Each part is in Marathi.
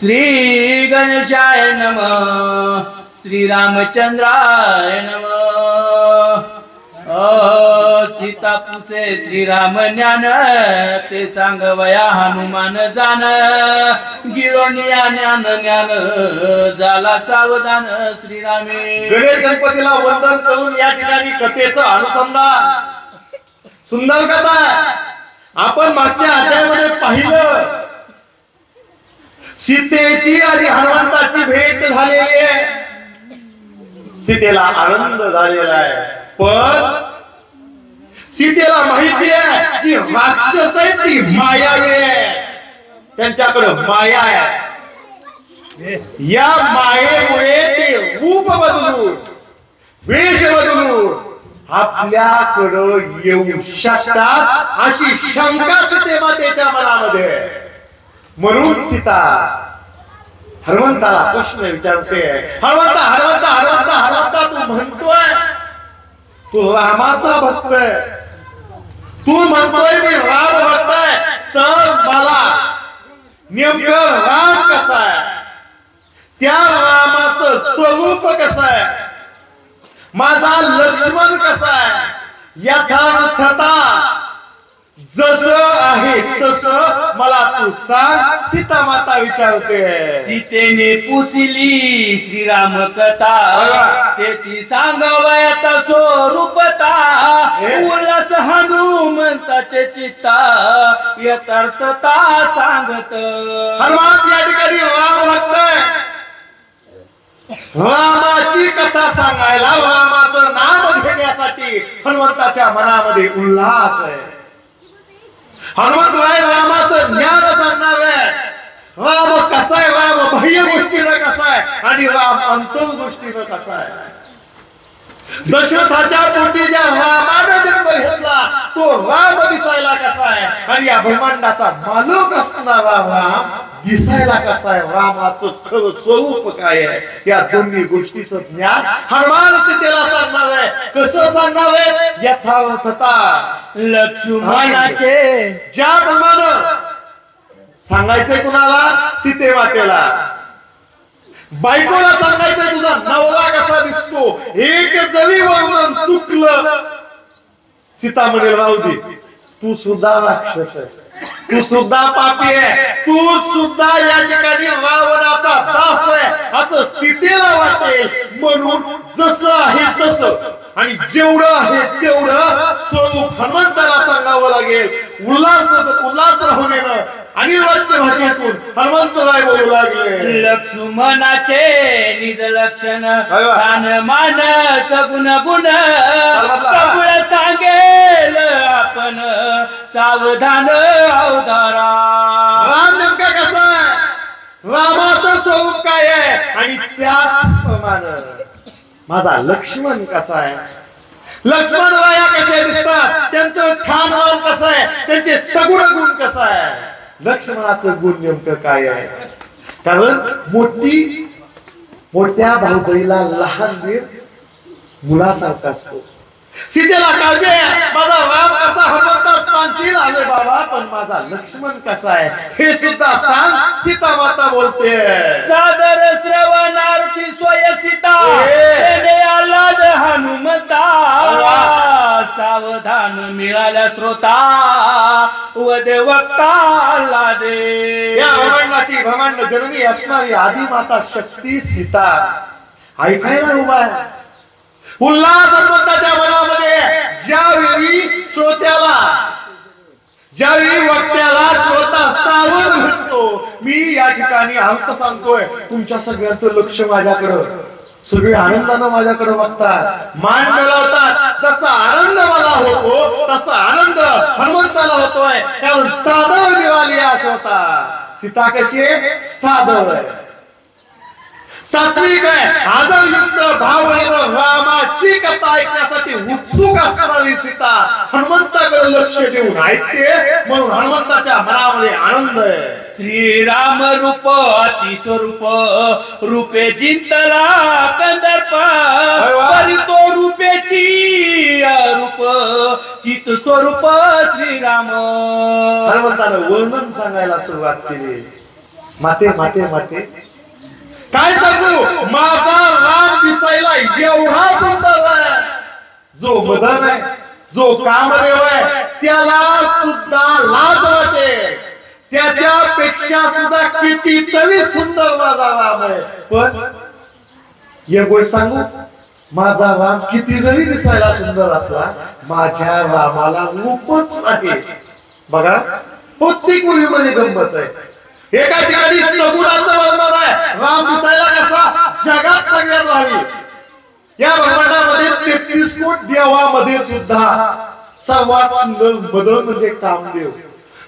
श्री गणेशाय नमः, श्री रामचंद्राय नमः। सीता पुसे श्रीराम ज्ञान, ते सांगवया हनुमान जान। गिरोनिया ज्ञान ज्ञान, झाला सावधान श्रीरामे। गणेश गणपतीला वंदन करून या ठिकाणी कथेचं अनुसंधान सुंदर कथा आपण मागच्या अध्यायामध्ये पाहिलं। सीतेची आणि हनुमंताची भेट झालेली आहे, सीतेला आनंद झालेला आहे, पण सीतेला माहिती आहे जी राक्षस आहे ती मायावी आहे, त्यांच्याकडे माया आहे। या मायेमुळे ते रूप बदलून वेश बदलून आपल्याकडं येऊ शकतात अशी शंका सीतेमातेच्या मनामध्ये। म्हणून सीता हनुमंताला प्रश्न विचारते, हनुमंता हनुमंता हनुमंता हनुमंता तू म्हणतोय तू रामाचा भक्त आहे, तू म्हणतोय मी राम भक्त आहे, तर मला नेमकं राम कसा आहे, त्या रामाचं स्वरूप कसं आहे, माझा लक्ष्मण कसा आहे, यथार्थता जसं आहे तसं मला तू सांग, सीता माता विचारते। सीतेने पुसली श्रीराम कथा, त्याची सांगवयात स्वरूपता। उल्हास हनुमंताचे चित्ता, यथार्थता सांगत। हनुमान या ठिकाणी राम भक्त आहे, रामाची कथा सांगायला, रामाचं नाम घेण्यासाठी हनुमंताच्या मनामध्ये उल्हास आहे। हनुमंत रामाचं ज्ञान सांगणार आहे, राम कसा आहे, राम बाह्य गोष्टीनं कसा आहे आणि राम अंतर गोष्टीनं कसा आहे। दशरथाच्या पोटी ज्या रामाने जन्म घेतला तो राम दिसायला कसा आहे आणि या ब्रह्मांडाचा मालक असणारा राम दिसायला कसा आहे, रामाचं खरं स्वरूप काय आहे, या दोन्ही गोष्टीचं ज्ञान हनुमान सीतेला सांगणार आहे। कसं सांगणार आहे, यथार्थता लक्ष्मणाचे ज्या प्रमाणे सांगायचंय कुणाला, सीते मातेला। बायकोला सांगायचंय तुझा नवरा कसा दिसतो, एक जरी वर्णन चुकलं सीता म्हणेल राहू दे, तू सुद्धा राक्षस आहे, तू सुद्धा पापी आहे, तू सुद्धा या ठिकाणी रावणाचा दास आहे असं सीतेला वाटेल। म्हणून जसं आहे तसं आणि जेवढं आहे तेवढं स्वरूप हनुमंताला सांगावं लागेल। उल्हास राहून येणं आणि वाच्य भाषेतून हनुमंतराय बोलू लागले, लक्ष्मणाचे निज लक्षण, तान मान सगुण गुण, सगळं सांगेल आपण सावधान अवधारा। राम नेमका कसा आहे, रामाचं स्वरूप काय आहे आणि त्याच प्रमाणे माझा लक्ष्मण कसा आहे। लक्ष्मण वाया कसे दिसतात, त्यांचं ठाणमान कसं आहे, त्यांचे सगुण गुण कसा आहे, लक्ष्मणाचं गुण नेमकं काय आहे। कारण मोठ्या भाऊजाईला लहान वीर मुलासारखा असतो। सीतेला काळजी आहे, माझा राम कसा हनुमंता सांगतील, अरे बाबा पण माझा लक्ष्मण कसा आहे हे सुद्धा सांग, सीता माता बोलते। सादर श्रवणार्थी स्वय सीता, आलाद हनुमंता। सावधान मिळाल्या श्रोता, वदे वक्ता दे। या ब्रह्मांड जननी असणारी आदी माता शक्ती सीता ऐकायला उभा आहे। उल्हास हनुमंताच्या मनामध्ये ज्यावेळी श्रोत्याला, ज्यावेळी वक्त्याला श्रोता सावध भेटतो, मी या ठिकाणी अर्थ सांगतोय, तुमच्या सगळ्यांचं लक्ष माझ्याकडं, सगळे आनंदानं माझ्याकडे बघतात, मान मिळवतात। जसा आनंद मला होतो तसा आनंद हनुमंताला होतोय, त्यावर साधव निघाली असं होता। सीता कशी आहे, साधव आहे, सात्विक आहे, आदरयुक्त भावनेनं रामाची कथा ऐकण्यासाठी उत्सुक असणारी सीता हनुमंताकडे लक्ष देऊन ऐकते, म्हणून हनुमंताच्या मनामध्ये आनंद आहे। श्रीराम रूप अतिस्वरूप, रूपे जिंतला कंदर्प, परी तो रूपेची रूप चित स्वरूप श्रीराम। हनुमंतानं वर्णन सांगायला सुरुवात केली। माते माते माते काय सांगू, माझा राम दिसायला एवढा सुंदर आहे, जो मदन आहे, जो कामदेव आहे, त्याला सुद्धा लाज वाटे, त्याच्यापेक्षा सुद्धा कितीतरी सुंदर माझा राम आहे. पण एक गोष्ट सांगू, माझा राम किती जरी दिसायला सुंदर असला, माझ्या रामाला रूपच आहे. बघा प्रत्येक मुलीमध्ये गंमत आहे. एका ठिकाणी सगुणाचं वर्णन आहे, राम दिसायला कसा जगात सगळ्यात भारी. या ब्रह्मांडामध्ये 33 कोटी देवामध्ये सुद्धा सर्वात सुंदर मदन म्हणजे कामदेव,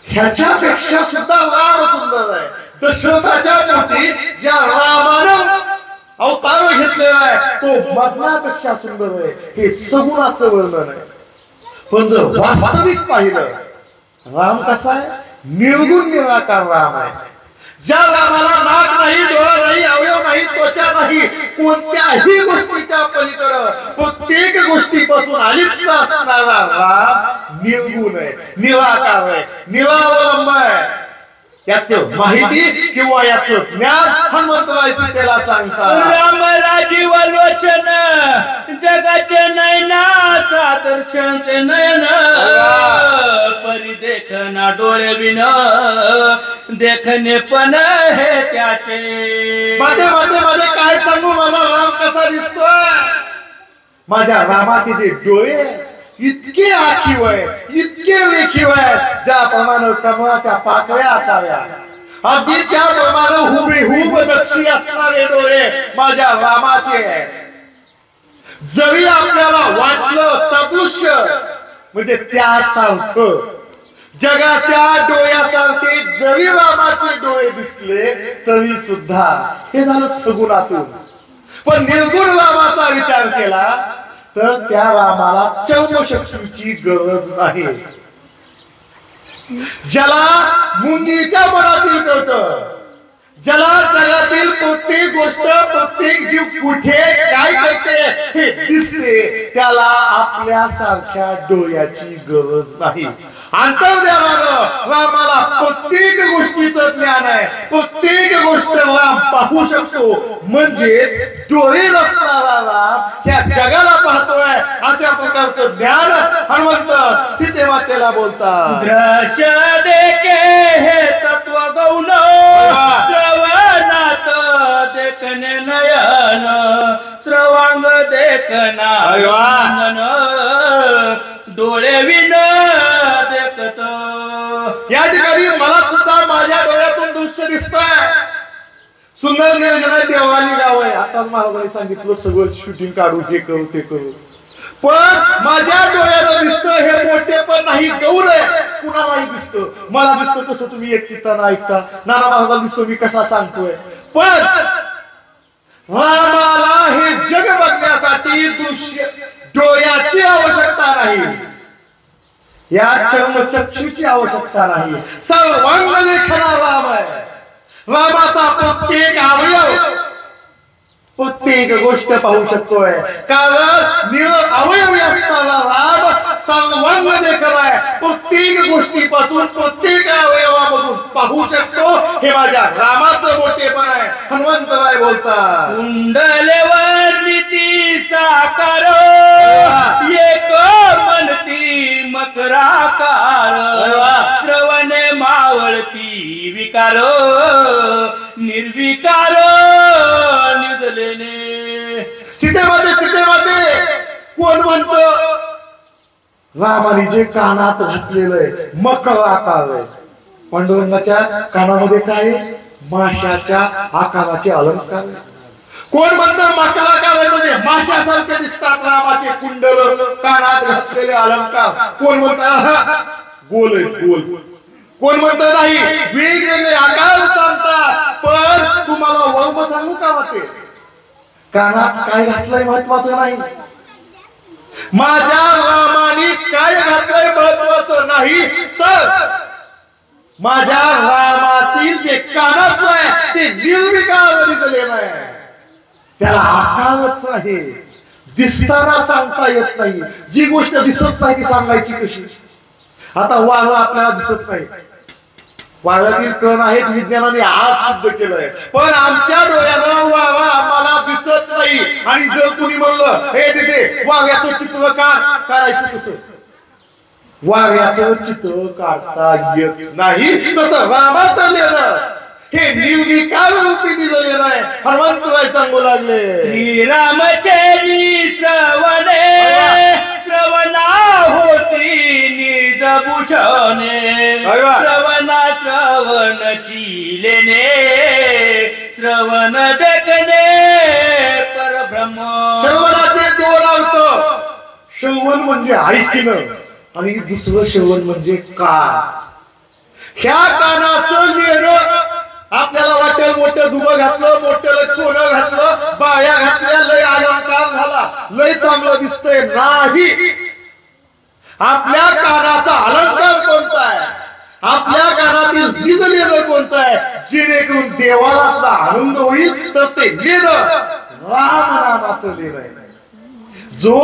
ह्याच्यापेक्षा सुद्धा राम सुंदर आहे. दशरथाच्या पोटी ज्या रामानं अवतार घेतलेला आहे तो मदनापेक्षा सुंदर आहे. हे सगुणाचं वर्णन आहे. पण जर वास्तविक पाहिलं, राम कसा आहे, निर्गुण निराकार राम आहे. ज्या रामाला नाक नाही, डोळा नाही, अवयव नाही, त्वचा नाही, कोणत्याही गोष्टीच्या पलीकडे प्रत्येक गोष्टीपासून अलिप्त असणारा राम निर्गुण आहे, निराकार आहे, निरावलंब आहे. याचं माहिती किंवा याचं ज्ञान हनुमंतराय सीतेला सांगतात. राम राजीव लोचन जगाचे नयना, सादर्शन ते नयन, परी देखना डोळे विन, देखणे पण हे त्याचे. मध्ये मध्ये मध्ये काय सांगू, माझा राम कसा दिसतोय. माझ्या रामाचे जे डोळे इतके आखीव आहे, इतके रेखीव आहे, ज्याप्रमाणे कमळाच्या पाकळ्या असाव्या, अगदी त्याप्रमाणे हुबेहूब नक्षी असणारे डोळे माझ्या रामाचे आहेत. जरी आपल्याला वाटलं सदृश्य म्हणजे त्यासारखं, जगाच्या डोळ्यासारखे जरी रामाचे डोळे दिसले तरी सुद्धा हे झालं सगुणातून. पण निर्गुण रामाचा विचार केला तर त्या रामाला चर्मशक्तीची गरज नाही. ज्याला मुंगीच्या मनातील कळतं, ज्याला जगातील प्रत्येक गोष्ट, प्रत्येक जीव कुठे काय करते हे दिसते, त्याला आपल्यासारख्या डोळ्याची गरज नाही. अंतर्ज्ञानानं रामाला प्रत्येक गोष्टीचं ज्ञान आहे, प्रत्येक गोष्ट राम पाहू शकतो. म्हणजेच डोळे नसणारा राम ह्या जगाला पाहतोय, अशा प्रकारचं ज्ञान हनुमंत सीतेमातेला बोलतात. दृश्य देखे हे तत्व गौण, श्रवणात देखणे नयन, श्रवांग देखना डोळे विन देखत. या ठिकाणी मला सुद्धा माझ्या डोळ्यातून दृश्य दिसतंय. सुंदर नियोजन आहे, देवाली गाव आहे. आताच महाराजांनी सांगितलं सगळं शूटिंग काढू, हे करू ते करू. पण माझ्या डोळ्याला दिसतं हे मोठे पण नाही, गौर आहे. कुणालाही दिसतं, मला दिसतं कसं तुम्ही एक चित्तानं ऐकता, नाना महाराजाला दिसतो मी कसा सांगतोय. पण रामाला हे जग बघण्यासाठी दृश्य डोळ्याची आवश्यकता नाही, या चर्मचक्षुची आवश्यकता नाही. सर्वांग देखणा राम आहे. रामाचा प्रत्येक अवयव, प्रत्येक गोष्ट पाहू शकतोय, कारण अवयवी असणारा राम सर्वांग देखणा आहे. प्रत्येक गोष्टीपासून, प्रत्येक अवयवामधून पाहू शकतो. हे माझ्या रामाचं मोठेपण आहे. हनुमंतराय बोलतात. कुंडलेवर नीती साकार, एक म्हणती मकराकार, श्रवणे मावळती विकार, निर्विकार निजलेने. सीतेमाते सीतेमाते कोण म्हणतो, रामाने जे कानात घातलेलं आहे मकर आकार आहे. पांडुरंगाच्या कानामध्ये काय, माशाच्या आकाराचे अलंकार. कोण म्हणतं मकर आकार आहे म्हणजे माशासारखे दिसतात रामाचे कुंडल, कानात घातलेले अलंकार. कोण म्हणतं गोल आहे, गोल. कोण म्हणतं नाही, वेगवेगळे आकार सांगतात. पण तुम्हाला वर्म सांगू का वाटे, कानात काय घातलंय महत्वाचं नाही, माझ्या रामाने काय घातलंय महत्वाचं नाही, तर माझ्या रामातील जे कानातलं आहे ते निर्विकार दिसलेलं आहे. त्याला आकारच आहे, दिसताना सांगता येत नाही. जी गोष्ट दिसत नाही ती सांगायची कशी. आता वारं आपल्याला दिसत नाही, वाघातील कण आहेत विज्ञानाने आज सिद्ध केलंय, पण आमच्या डोळ्यानं वाघ आम्हाला दिसत नाही. आणि जर कुणी म्हणलं हे तिथे वाघ्याचं चित्र काढायचं कसं, वाघ्याचं चित्र काढता येत नाही, तसं रामाचं लेणं हे निर्विकार रूपी दिलेलं आहे. हनुमंतराय सांगू लागले, श्रीरामचे श्रवणे श्रवणा होती निज भूषणे, श्रवणा श्रवणची लेणे, श्रवण देखणे परब्रह्म. श्रवणाचे दोन अर्थ, श्रवण म्हणजे ऐकणं आणि दुसरं श्रवण म्हणजे कान. ह्या कानाचं लेणं आपल्याला वाटेल मोठं जुबं घातलं, मोठं सोनं घातलं, बाया घातल्या, लय अलंकार झाला, लय चांगलं दिसतंय. नाही, आपल्या कानाचा अलंकार कोणता आहे, आपल्या कानातील बीज लेणं कोणतं आहे, जेणेकरून देवाला सुद्धा आनंद होईल, तर ते लेणं राम नामाचं लेणं आहे. जो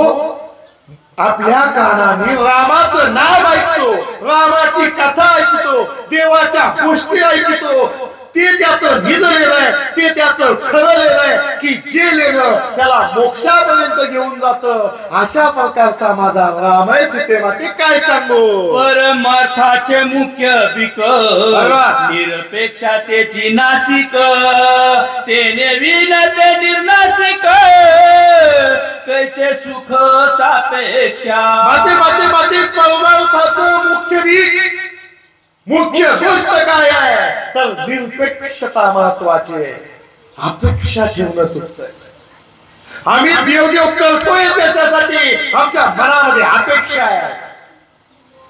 आपल्या कानाने रामाचं नाव ऐकतो, रामाची कथा ऐकतो, देवाच्या गोष्टी ऐकतो, ते त्याचं निज लेणं आहे, ते त्याचं खरं लेणं आहे, की जे लेणं त्याला मोक्षापर्यंत घेऊन जातं. अशा प्रकारचा माझा राम आहे. सीतेमाते काय सांगू, परमार्थाचे मुख्य पिक निरपेक्षातेची नासिक, तेने विनते निर्नासिक, कैचे सुख सापेक्षा. माते माते माते परमार्थाचं मुख्य पीक, मुख्य गोष्ट काय आहे, तर निरपेक्षता महत्वाची आहे. अपेक्षा ठेवणं चुकतंय. आम्ही देवदेव करतोय त्याच्यासाठी आमच्या मनामध्ये अपेक्षा आहे.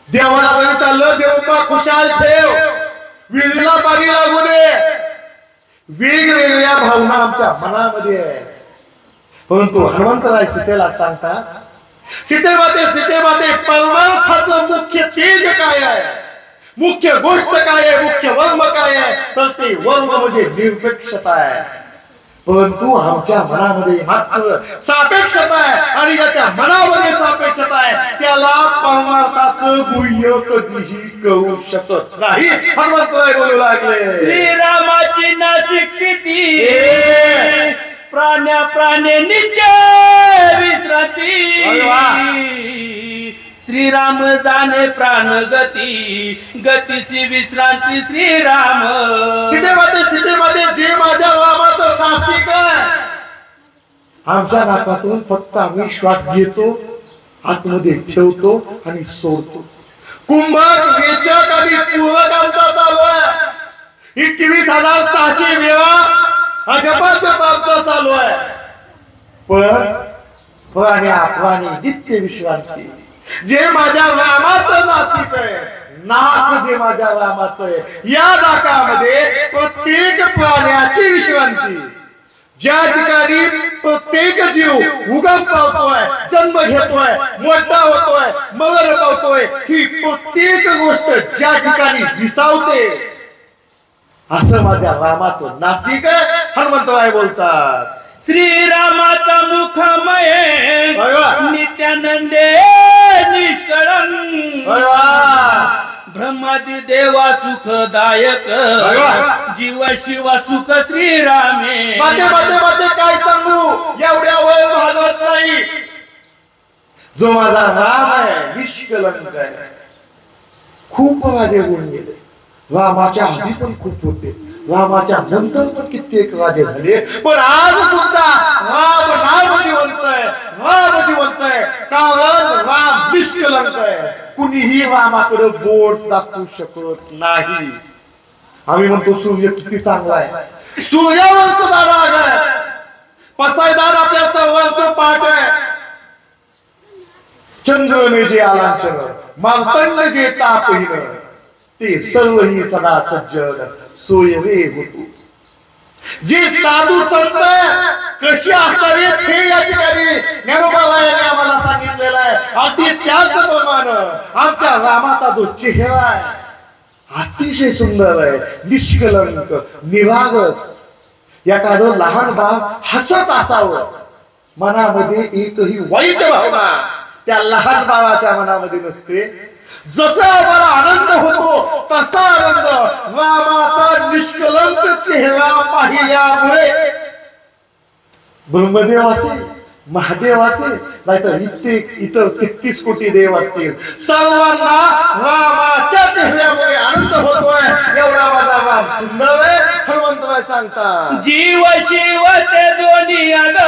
देवाला जरी चाललं, देवबा खुशाल ठेव, विहिरीला पाणी लागू दे, वेगवेगळ्या भावना आमच्या मनामध्ये आहे. परंतु हनुमंतराय सीतेला सांगतात, सीतेमाते सीतेमाते परमार्थाचं मुख्य तेज काय आहे, मुख्य गोष्ट काय आहे, मुख्य वर्म काय आहे, तर ते वर्म म्हणजे निरपेक्षता आहे. परंतु आमच्या मनामध्ये मात्र सापेक्षता आहे, आणि ज्याच्या मनामध्ये सापेक्षता आहे त्याला परमार्थाचं गुह्य कधीही करू शकत नाही. हनुमंतराय बोलू लागले, श्रीरामाची नासिक स्थिती, प्राण्या प्राणे नित्य विश्रांती, श्रीराम जाणे प्राण गती, गतीची विश्रांती श्रीराम. सीतेमाते सीतेमाते जे माझ्या रामाचं नासिक आहे, आमच्या नाकातून फक्त आम्ही श्वास घेतो, आतमध्ये ठेवतो आणि सोडतो. कुंभक वेचक आणि पूरक आमचा चालू आहे. 21,600 वेळा अजबाचं पावचा चालू आहे. पण प्राणी प्राणी नित्य विश्रांती, जे माझ्या रामाचं नासिक आहे, नाक जे माझ्या रामाचं आहे, या नाकामध्ये प्रत्येक प्राण्याची विश्रांती. ज्या ठिकाणी प्रत्येक जीव उगम पावतोय, जन्म घेतोय, मोठा होतोय, मरण पावतोय, ही प्रत्येक गोष्ट ज्या ठिकाणी विसावते, असं माझ्या रामाचं नासिक आहे. हनुमंतराय बोलतात, श्रीरामाचा मुखमय नित्यानंदे निष्कळंक, ब्रह्मादी देवा सुखदायक, जीव शिव सुख श्रीरामे. मध्ये मध्ये मध्ये काय सांगू, एवढ्या वेळ भागवत नाही. जो माझा राम आहे निष्कलंक आहे. खूप राजे होऊन गेले, रामाच्या आधी पण खूप होते, रामाच्या नंतर पण कित्येक राजे झाले, पण आज सुद्धा राम नाम जिवंत आहे, राम जिवंत आहे, कारण राम निष्कलंक आहे. कुणीही रामाकडे बोट दाखवू शकत नाही. आम्ही म्हणतो सूर्य किती चांगला आहे, सूर्यावर सुद्धा राग आहे. पसायदान आपल्या सर्वांचं पाठ आहे. चंद्रने जे आलांचन, मार्तंड जे तापहीन, ते सर्वही सदा सज्जन सोय रे होतो. जे साधू संत कशी असावेत हे या ठिकाणी ज्ञानोबाबांनी आम्हाला सांगितलेलं आहे. अगदी त्याच प्रमाणे आमच्या रामाचा जो चेहरा आहे अतिशय सुंदर आहे, निष्कलंक, निरागस. एखादं लहान बाळ हसत असावं, मनामध्ये एकही वाईट भावना त्या लहान बाळाच्या मनामध्ये नसते. जसा आम्हाला आनंद होतो तसा आनंद रामाचा निष्कलंक चेहरा पाहिल्यामुळे ब्रह्मदेव असेल, महादेव असेल, नाहीतर इतर 33 कोटी देव असतील, सर्वांना रामाच्या चेहऱ्यामुळे आनंद होतोय. एवढा माझा राम सुंदर आहे. हनुमंतराय सांगता जीव शिव ते दोन्ही अगर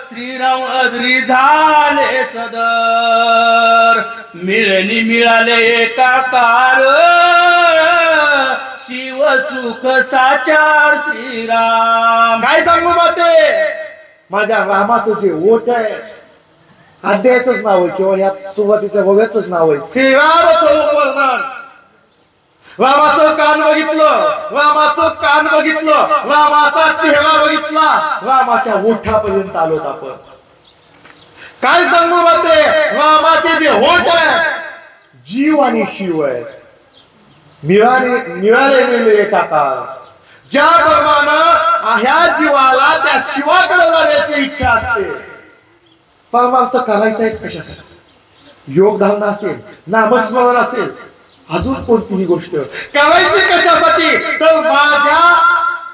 श्रीराम अद्री झाले सदर मिळणी मिळाले एकाकार शिव सुख साचार श्रीराम. काय सांगू माते, माझ्या रामाचं जे ओठ आहे, अध्यायाचंच नाव आहे किंवा या सुरुवातीच्या भव्याचंच नाव आहे श्रीराम स्वरूप वर्णन. रामाचं कान बघितलं, रामाचं कान बघितलं, रामाचा चेहरा बघितला, रामाच्या ओठापर्यंत आलोत आपण. काय सांगू माते, रामाचे जे ओठ आहे जीव आणि शिव आहे. मिळाले मिळले एकाकार. ज्याप्रमाणे ह्या जीवाला त्या शिवाकडे जाण्याची इच्छा असते, परमार्थ करायचाच कशासाठी? योगधारणा असेल, नामस्मरण असेल, अजून कोणतीही गोष्ट करायची कशासाठी? तर माझ्या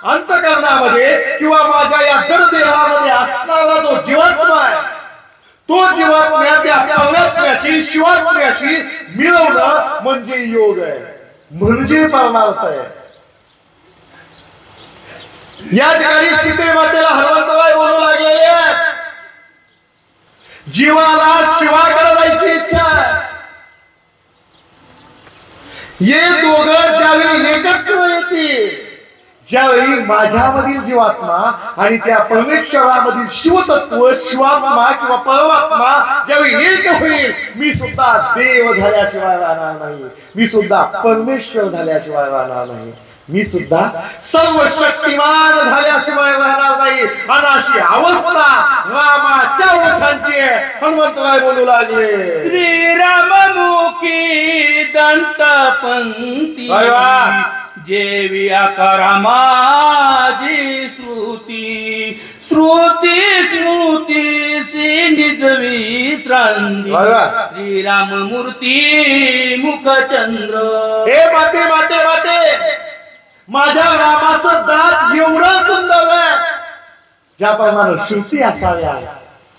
अंतःकरणामध्ये किंवा माझ्या या जड देहामध्ये असणारा जो जीवात्मा आहे, तो जीवात्म्या त्या परमात्म्याशी शिवात्म्याशी मिळवणं म्हणजे योग आहे, म्हणजे परमार्थ आहे. या ठिकाणी सीते मातेला हनुमंतराय बोलू लागलेले आहेत, जीवाला शिवाकडे जायची इच्छा आहे. हे दोघं ज्यावेळी एकत्र येतील, ज्यावेळी माझ्यामधील जीवात्मा आणि त्या परमेश्वरामधील शिवतत्व शिवात्मा किंवा परमात्मा ज्यावेळी एक होईल, मी सुद्धा देव झाल्याशिवाय राहणार नाही, मी सुद्धा परमेश्वर झाल्याशिवाय राहणार नाही, मी सुद्धा सर्व शक्तिमान झाल्याशिवाय राहणार नाही. आणि अशी अवस्था रामाच्या ओठांची हनुमंतराय बोलू लागले. श्रीराम मुखी दंत पंक्ती जेवी आकारा माझी श्रुती श्रुती स्मृती सी निज विश्रांती श्रीराम मूर्ती मुखचंद्र. हे माते माते माते, माझ्या रामाचं दात एवढं सुंदर आहे, ज्याप्रमाणे श्रुती असाव्या,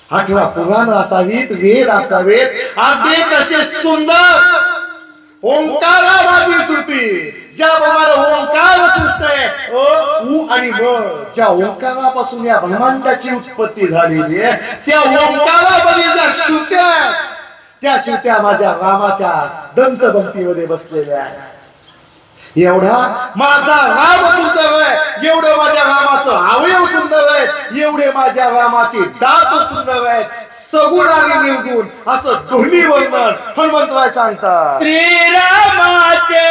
8 पुराण असावीत, वेद असावेत, अगदी तसे सुंदर ओंकारा माझी श्रुती. ज्याप्रमाणे ओंकार सृष्ट आहे, उ आणि म, ज्या ओंकारापासून या ब्रह्मांडाची उत्पत्ती झालेली आहे, त्या ओंकारामध्ये ज्या श्रुत्या, त्या श्रुत्या माझ्या रामाच्या दंतभक्तीमध्ये बसलेल्या आहेत. एवढा माझा राम सुंदर आहे, एवढं माझ्या रामाचं अवयव सुंदर आहे, एवढे माझ्या रामाचे दात सुंदर आहेत, सगुण आणि निर्गुण असं दोन्ही वर्णन हनुमंतराय सांगतात. श्रीरामाचे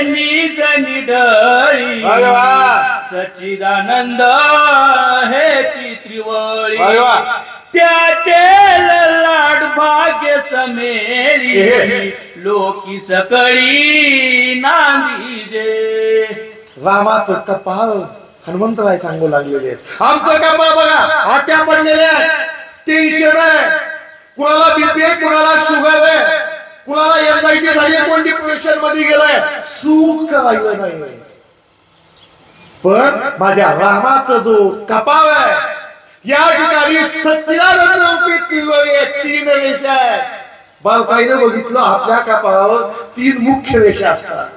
निज निडळी सच्चिदानंद हे त्रिवळी त्याचे ललाट भाग्य समेली लोकी सकळी नांदीजे. रामाचं कपाळ हनुमंतराय सांगू लागलेले आहेत. आमचं कपाळ बघा आट्या पडलेले आहेत, टेन्शन आहे, कुणाला बीपी आहे, कुणाला शुगर आहे, कुणाला एन्झायटी झाली, कोण डिप्रेशन मध्ये गेलाय, सुख राहिलं नाही. पण माझ्या रामाचा जो कपाळ आहे, या ठिकाणी सच्चिदानंद रूपी तीन रेषा आहेत. बाळकाईनं बघितलं, आपल्या कपाळावर 3 मुख्य रेषा असतात,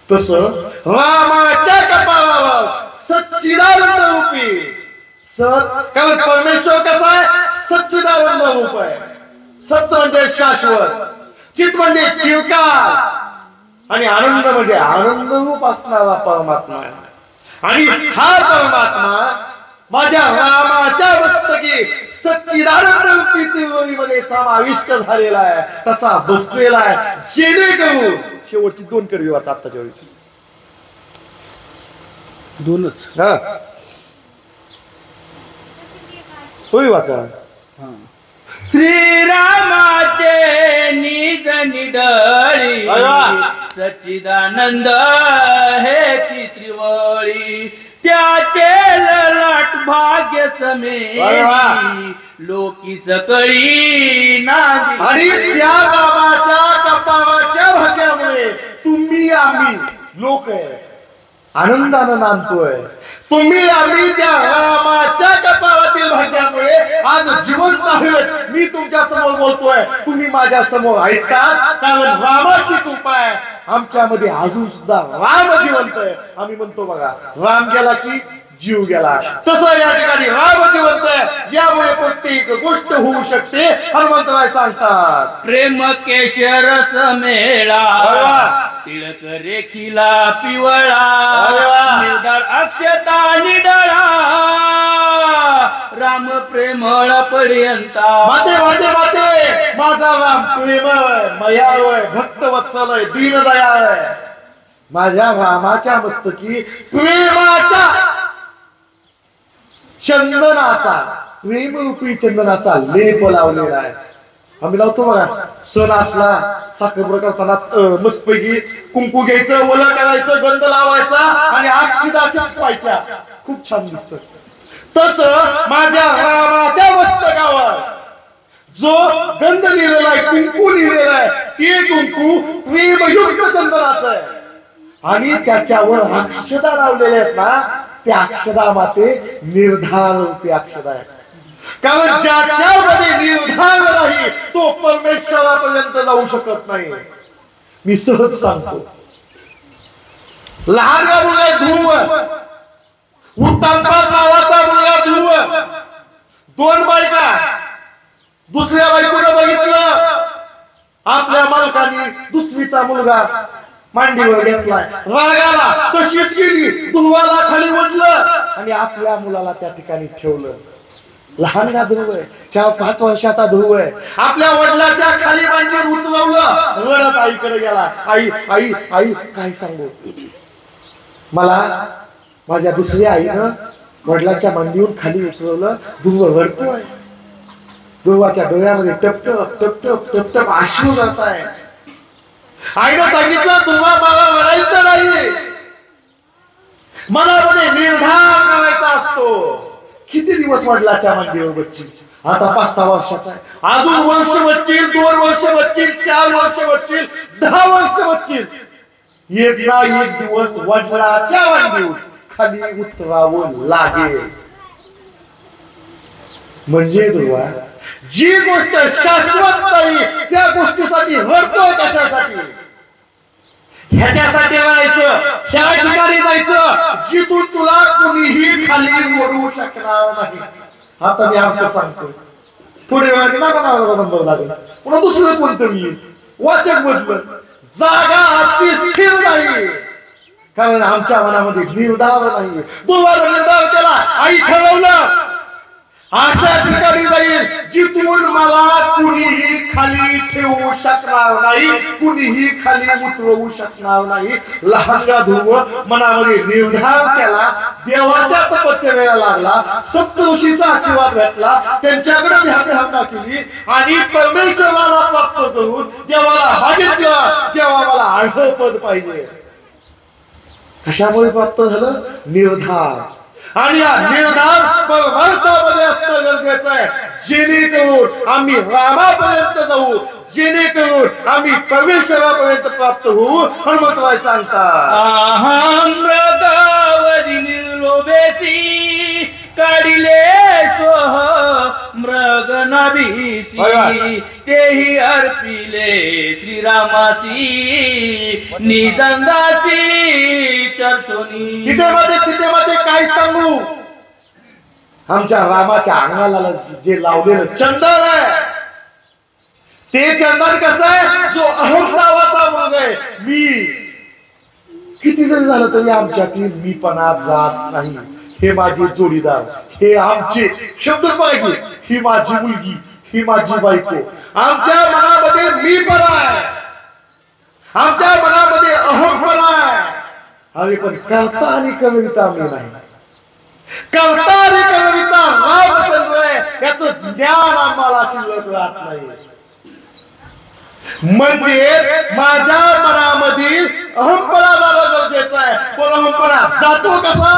तसं रामाच्या कपाळावर सच्चिदानंद रूपी सत, कारण परमेश्वर कसा आहे, सच्चिदानंद रूप आहे. सत म्हणजे शाश्वत, चित म्हणजे चिरकाल, आणि आनंद म्हणजे आनंद रूप असणारा परमात्मा आहे. आणि हा परमात्मा माझ्या रामाच्या मस्तकी सच्चिदानंद रूपी त्रिवेणीमध्ये समाविष्ट झालेला आहे, तसा बसलेला आहे. जेणेकरून शेवटची 2 कडवी वाचा, आत्ताच्या वेळेची 2च होई वाचा. श्रीरामाचे निज निडळी सच्चिदानंद हे त्रिवळी त्याचे ललाट भाग्य समेली लोकी सकळी नादी. आणि त्या रामाच्या कपाळाच्या भाग्यामुळे तुम्ही आम्ही लोक आनंदानं नांदतोय. तुम्ही आम्ही त्या रामाच्या कपाळातील भाग्यामुळे आज जिवंत आहोत. मी तुमच्या समोर बोलतोय, तुम्ही माझ्या समोर ऐकतात, कारण रामाची कृपा आहे आमच्यामध्ये. अजून सुद्धा राम जिवंत आहे. आम्ही म्हणतो बघा, राम गेला की जीव गेला, तसं या ठिकाणी राम जिवंत आहे. यामुळे प्रत्येक गोष्ट होऊ शकते. हनुमंतराय सांगतात, प्रेम केशर समेळा टिळक रेखिला पिवळा निर्धार अक्षता निडळा राम प्रेमळ पर्यंता. माते माते माते माझा राम प्रेमळ मयाळ भक्त वत्सल आहे, दीनदयाळ आहे. माझ्या रामाच्या मस्तकी प्रेमाचा चंदनाचा, प्रेमरूपी चंदनाचा लेप लावलेला आहे. आम्ही लावतो बघा, सण असला साखरपुडा करताना मस्तपैकी कुंकू घ्यायचं, ओलं करायचं, गंध लावायचा आणि अक्षता चिटकवायच्या, खूप छान दिसत. तसं माझ्या रामाच्या मस्तकावर जो गंध लिहिलेला आहे, कुंकू लिहिलेला आहे, ते कुंकू प्रेमयुक्त चंदनाचं आहे. आणि त्याच्यावर अक्षता लावलेल्या आहेत ना, त्या अक्षरा माते निर्धार रूपी अक्षरा आहे. कारण ज्याच्यामध्ये निर्धार नाही तो परमेश्वरापर्यंत जाऊ शकत नाही. मी सहज सांगतो, लहान मुलगा ध्रुव, उत्तानपाद नावाचा मुलगा ध्रुव, दोन बायका, दुसऱ्या बायकोने बघितलं आपल्या मालकाने दुसरीचा मुलगा मांडीवर घेतलाय, रागाला तशीच गेली, ध्रुवाला खाली म्हटलं आणि आपल्या मुलाला त्या ठिकाणी ठेवलं. लहान ध्रुव आहे, 4-5 वर्षाचा ध्रुव आहे. आपल्या वडिलाच्या खाली मांडीवर उतरवलं, रडत आईकडे गेला. आई आई आई काय सांगू, मला माझ्या दुसऱ्या आईनं वडिलाच्या मांडीवर खाली उतरवलं. ध्रुव रडतोय, ध्रुवाच्या डोळ्यामध्ये टपटप टपटप टपटप अश्रू जात आहे. आईनं सांगितलं, तुला मला म्हणायचं नाही, मनामध्ये निर्धार करायचा असतो. किती दिवस वडिलाच्या मांडीवर बच्ची, आता 5-6 वर्षाचा आहे, अजून वर्ष बच्चील, 2 वर्ष बच्चील, 4 वर्ष बच्चील, 10 वर्ष बच्चील. एक ना एक दिवस वडिलाच्या मांडीवर खाली उतरावं लागेल. म्हणजे ध्रुवा, जी गोष्ट शाश्वत नाही त्या गोष्टीसाठी रडतोय कशासाठी? ह्याच्यासाठी रडायचं, ह्या ठिकाणी जायचं जिथून तुला कुणीही खाली ओढू शकणार नाही. आता मी आज सांगतो, थोड्या वेळाने माझा नावाचा नंबर लागला, पुन्हा दुसरं कोणतरी वाचक बदल, जागा आमची स्थिर नाही, कारण आमच्या मनामध्ये निर्धार नाही. दोघांना निर्धार केला, आई ठरवलं अशा ठिकाणी जाईल जिथून मला कुणीही खाली ठेवू शकणार नाही, कुणीही खाली उतरवू शकणार नाही. लहानगा ध्रुव मनामध्ये निर्धार केला, देवाच्या तपश्चर्याला लागला, सप्तऋषीचा आशीर्वाद घेतला, त्यांच्याकडे ध्यान केली आणि परमेश्वराला प्राप्त करून देवाला मागितलं, देवा मला आढळ पद पाहिजे. कशामुळे प्राप्त झालं? निर्धार. आणि या निर्धार परमार्थामध्ये असणं गरजेचं आहे, जेणेकरून आम्ही रामापर्यंत जाऊ, जेणेकरून आम्ही परमेश्वरापर्यंत प्राप्त होऊ. हनुमंतराय सांगतात, मृगावरी निर्लोभेसी काढिले सोह मृग नाभिसी तेही अर्पिले श्रीरामासी निजंदासी चर्चोनी. सीतेमध्ये काय सांगू, आमच्या रामाच्या अंगाला जे लावलेलं चंदन आहे, ते चंदन कसं आहे, जो अहम नावाचा मुलगा आहे, मी किती जरी झालं तरी आमच्यातील मीपणा जात नाही. हे माझे जोडीदार, हे आमचे शब्द पाहिजे, ही माझी मुलगी, ही माझी बायको. आमच्या मनामध्ये मीपणा आहे, आमच्या मनामध्ये अहमपणा आहे. अरे पण करता आणि कविता मी नाही, करता आणि कविता रामचंद्र आहे, याचं ज्ञान आम्हाला शिल्लक राहत नाही. म्हणजे माझ्या मनामधील अहमपणा जाणं गरजेचं आहे. पण अहमपणा जातो कसा?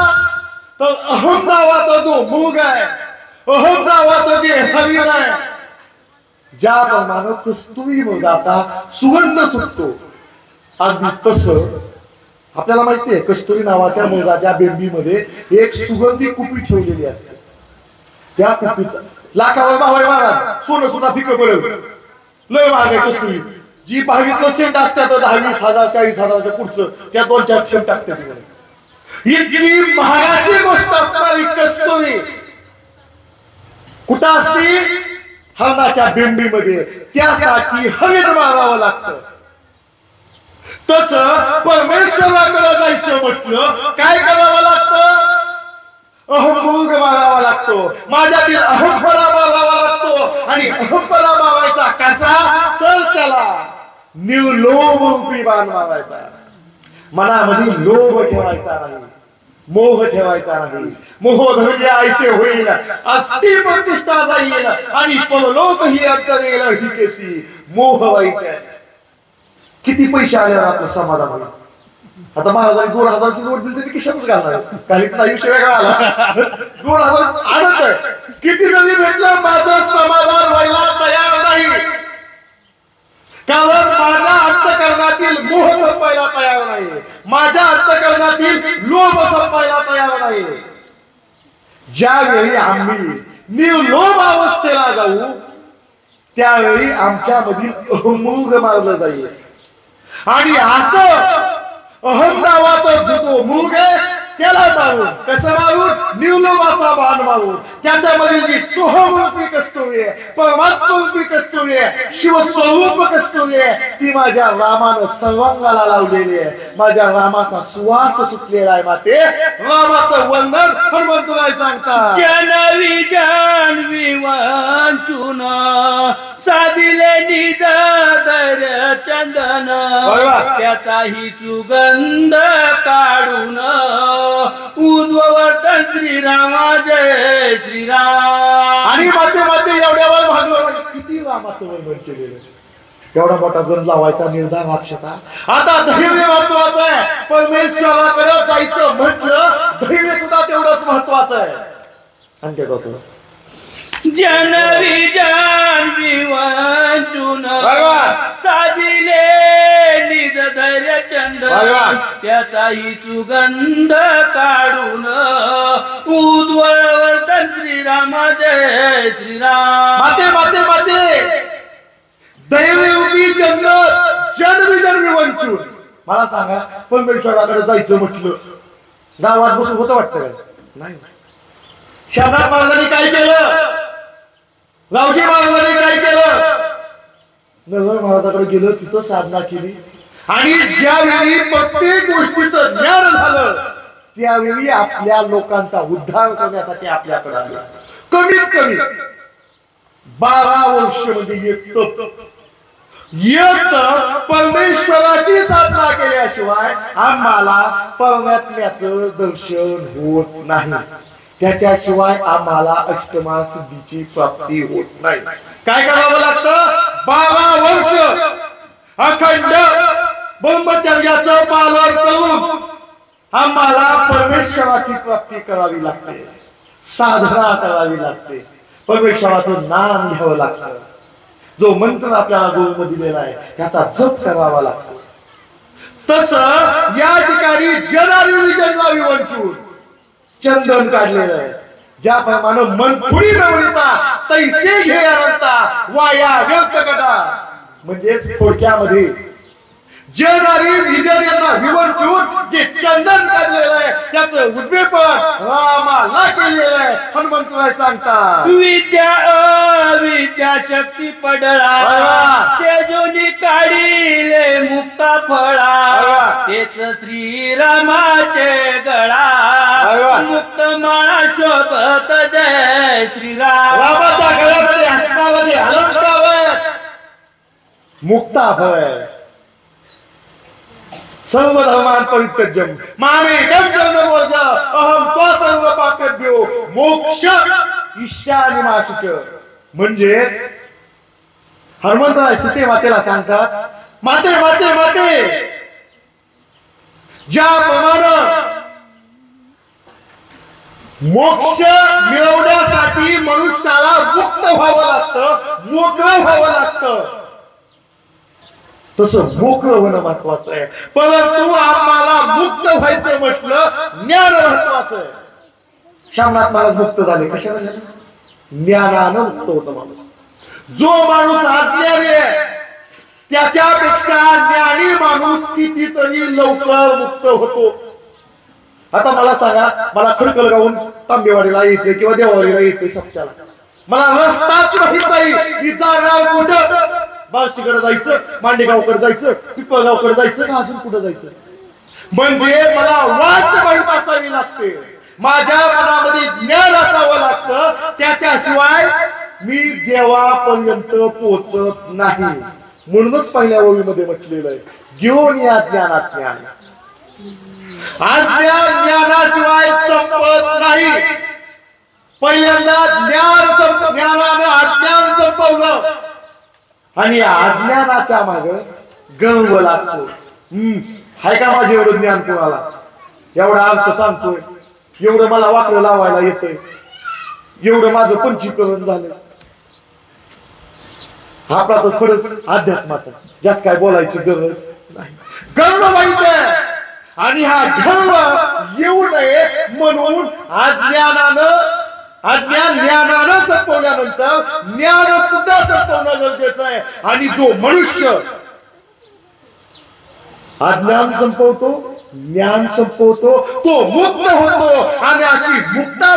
तर अहम नावाचा जो मूग आहे, अहम नावाचं जे हरिण आहे, ज्याप्रमाणे कस्तुरी मृगाचा सुगंध सुटतो, अगदी तसं आपल्याला माहिती आहे कस्तुरी नावाच्या मृगाच्या बेंबीमध्ये एक सुगंधी कुपी ठेवलेली असते. त्या कुपीचा लाखावर भावाय महाराज सोनं सुद्धा फिकं पडेल, लय महाग आहे कस्तुरी. जी भावीतलं सेंट असतात 10-20,000 40,000च्या पुढचं, त्या 2-4 सेंट टाकतात तिकडे. इतकी महागाची गोष्ट असणारी कस्तुरी कुठं असते? हरणाच्या बेंबीमध्ये. त्यासाठी हरिण मारावं लागतं. तस परमेश्वराकडे जायचं म्हटलं काय करावं लागतं? अहंभूग मारावा लागतो, माझ्यातील अहंपणा मारावा लागतो. आणि अहंपणा मारायचा कसा? तर त्याला निर्लोभ रूपी बाण मारायचा. मनामध्ये लोभ ठेवायचा नाही, मोह ठेवायचा नाही. मोह धैर्य ऐसे होईल, अस्ति प्रतिष्ठा जाईल आणि परलोक ही अंतरेल हिकेसी. मोह वाईट आहे. किती पैसे आले आपलं समाधान होईल? आता महाराजांनी 2,000ची नोट दिली तरी किशातच घालणार, काही आयुष्य वेगळा आला. 2,000 आनंद आहे. किती जरी भेटलं माझं समाधान व्हायला तयार नाही, कारण माझ्या अंतःकरणातील मोह संपायला तयार नाही, माझ्या अंतःकरणातील लोभ संपायला तयार नाही. ज्यावेळी आम्ही निर्लोभ अवस्थेला जाऊ त्यावेळी आमच्या मधील अहंभूग मारलं जाईल. आणि असं अहम नावाचा जो मूग आहे त्याला मारून, कसं मारून? निर्लोभाचा बाण मारून. त्याच्यामध्ये जी सोहमरूपी कस्तुरी आहे, परमात्मरूपी कस्तुरी आहे, शिवस्वरूप कस्तुरी आहे, ती माझ्या रामानं सर्वांगाला लावलेली आहे. माझ्या रामाचा सुवास सुटलेला आहे. माते रामाचं वर्णन हनुमंतराय सांगतात. जानवी जानवी वांचून साधिले निज दर चंदन, त्याचाही सुगंध काढून उद्भवतन श्रीरामा जय श्रीराम. आणि मध्ये मध्ये एवढ्यावर भागवत किती रामाचं वर्णन केलेलं. एवढा मोठा गंध लावायचा निर्धार वाक्षता. आता धैर्य महत्वाचं आहे. परमेश्वराकडे जायचं म्हटलं धैर्य सुद्धा तेवढंच महत्वाचं आहे. आणि ते दोन जानवी जानवी वांचून साधिले निज धैर्य चंदन, त्याचाही सुगंध काढून उद्ववर्तन श्रीरामा जय श्रीराम. माते माते माते दैवरूपी जन्नत जन्मी जन्मी वंचून. मला सांगा परमेश्वराकडे जायचं म्हटलं गावात बसून होतं वाटतं काय? नाही. शहानाथ महाराजांनी काय केलं? रावजी महाराजांनी काय केलं? नगर महाराजाकडे गेलं, तिथं साधना केली. आणि ज्यावेळी प्रत्येक गोष्टीचं ज्ञान झालं त्यावेळी आपल्या लोकांचा उद्धार करण्यासाठी आपल्याकडे आला. कमीत कमी 12 वर्ष म्हणजे एक परमेश्वराची साधना केल्याशिवाय आम्हाला परमात्म्याचं दर्शन होत नाही. त्याच्याशिवाय आम्हाला अष्टमा सिद्धीची प्राप्ती होत नाही. काय करावं लागतं? 12 वर्ष अखंड ब्रह्मचर्याचं पालन करून आम्हाला परमेश्वराची प्राप्ती करावी लागते, साधना करावी लागते, परमेश्वराचं नाम घ्यावं लागतं. जो मंत्र आपल्याला गुरुमध्ये दिलेला आहे त्याचा जप करावा लागतो. तसं या ठिकाणी जनारी विजनावी वंचून चंदन काढलेलं आहे. ज्याप्रमाणे मन थोडी नवनीता तैसे घे अनंता वाया व्यक्त कटा. म्हणजेच थोडक्यामध्ये जनारी विजन यांना विवंचून जे चंदन काढलेलं आहे त्याचं उद्वेपन रामाला केलेलं आहे. हनुमंतराय सांगतात विद्या अविद्या शक्ती पडळा, तेजोनी काढिले मुक्ता फळा, तेच श्रीरामाचे गळा, मुक्त माळा शोभत जय श्रीराम. रामाच्या गळ्यामध्ये असणारे अलंकार आहेत मुक्ता फळ. सर्व धर्मान परित्यज्यम मामेकं कर्मवर्ज अहं त्वा सर्व पापेभ्यो मोक्ष ईशानि माशुच. म्हणजेच हनुमंतराय सीते मातेला सांगतात, माते माते माते ज्याप्रमाणे मोक्ष मिळवण्यासाठी मनुष्याला मुक्त व्हावं लागतं, मोकळं व्हावं लागतं. तसं मोकळं होणं महत्वाचं आहे. परंतु आम्हाला मुक्त व्हायचं म्हटलं ज्ञान महत्वाचं आहे. श्यामनाथ महाराज मुक्त झाले, कशाने झाले? ज्ञानानं मुक्त होतो माणूस. जो माणूस अज्ञानी आहे त्याच्यापेक्षा ज्ञानी माणूस कितीतरी लवकर मुक्त होतो. आता मला सांगा, मला खडकलगावून तांबेवाडीला यायचंय किंवा देवावाडीला यायचंय सप्त्याला, मला रस्ताच माहित नाही. मी जाणार कुठं? बार्शीकडे जायचं, मांडेगावकडे जायचं, पिंपळगावकडे जायचं का अजून कुठं जायचं? म्हणजे मला वाट माहित असावी लागते, माझ्या मनामध्ये ज्ञान असावं लागतं. त्याच्याशिवाय मी देवापर्यंत पोहोचत नाही. म्हणूनच पहिल्या ओळीमध्ये म्हटलेलं आहे, घेऊन या ज्ञानात ज्ञान. अज्ञान ज्ञानाशिवाय संपत नाही. पहिल्यांदा ज्ञानानं अज्ञान संपवलं आणि अज्ञानाच्या माग गर्व लागतो. हाय का माझे एवढं ज्ञान कोणाला? एवढा अर्थ सांगतोय, एवढं मला वाकडं लावायला येतंय, एवढं माझं पंचीकरण झालं. आपला तर खरंच अध्यात्माचा जास्त काय बोलायची गरज नाही. गर्व माहित आहे आणि हा गर्व येऊ नये म्हणून अज्ञान ज्ञानानं संपवल्यानंतर ज्ञान सुद्धा संपवणं गरजेचं आहे. आणि जो मनुष्य अज्ञान संपवतो, ज्ञान संपवतो, तो मुक्त होतो. आणि अशी मुक्ता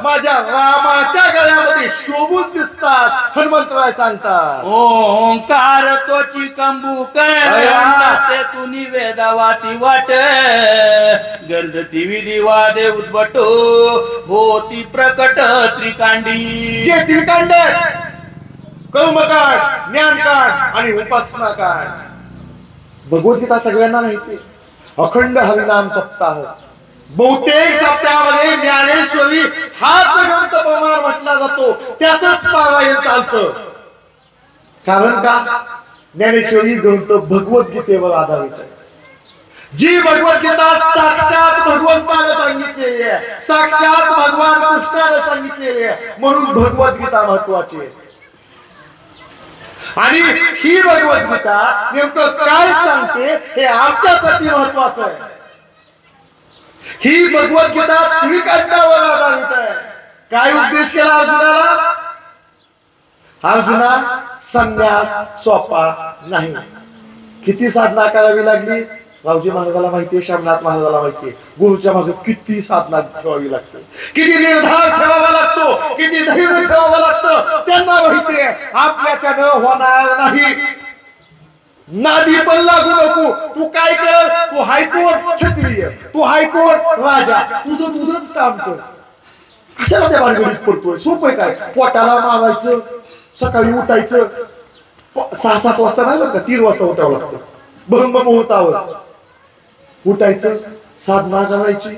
माझ्या रामाच्या गळ्यामध्ये शोभून दिसतात. हनुमंतराय सांगतात, ओंकार तोची कंबू ते तुनी वेदावाती वाट गर्जती विधी वादे उद्भटो होती प्रकट त्रिकांडी. जे त्रिकांड कर्मकांड, ज्ञानकांड आणि उपासनाकांड. भगवद्गीता सगळ्यांना माहिती. अखंड हरिनाम सप्ताह, बहुतेक सप्ताहामध्ये ज्ञानेश्वरी हाच ग्रंथ प्रमाण म्हटला जातो, त्याच पारायण चालतं. कारण का? ज्ञानेश्वरी ग्रंथ भगवद्गीतेवर आधारित आहे. जी भगवद्गीता साक्षात भगवंताने सांगितलेली आहे, साक्षात भगवान कृष्णाने सांगितलेली आहे. म्हणून भगवद्गीता महत्वाची आहे. आणि ही भगवद्गीता नेमकं काय सांगते हे आमच्यासाठी महत्वाचं आहे. ही भगवद्गीता त्रिकांडावर आधारित आहे. काय उद्देश केला अर्जुनाला? अर्जुना, संन्यास सोपा नाही. किती साधना करावी लागली? रावजी महाराजाला माहितीये, श्यामनाथ महाराजाला माहितीये. गुरुच्या मागे किती साधना ठेवावी लागते, किती निर्धार ठेवावा लागतो, किती धैर्य ठेवावं लागतं, त्यांना माहितीये. आपल्याच्यानं होणार नाही. नादी पण लागू नको. तू काय कर, तू हायकोर्ट क्षत्रिय, तू हायकोर्ट राजा, तुझंच काम कर. कशाला त्या भानगडीत पडतोय? सोपं काय? पोटाला मारायचं, सकाळी उठायचं 6-7 वाजता नाही बरं का, 3 वाजता उठावं लागतं. ब्रह्म मुहूर्तावर उठायचं, साधना करायची,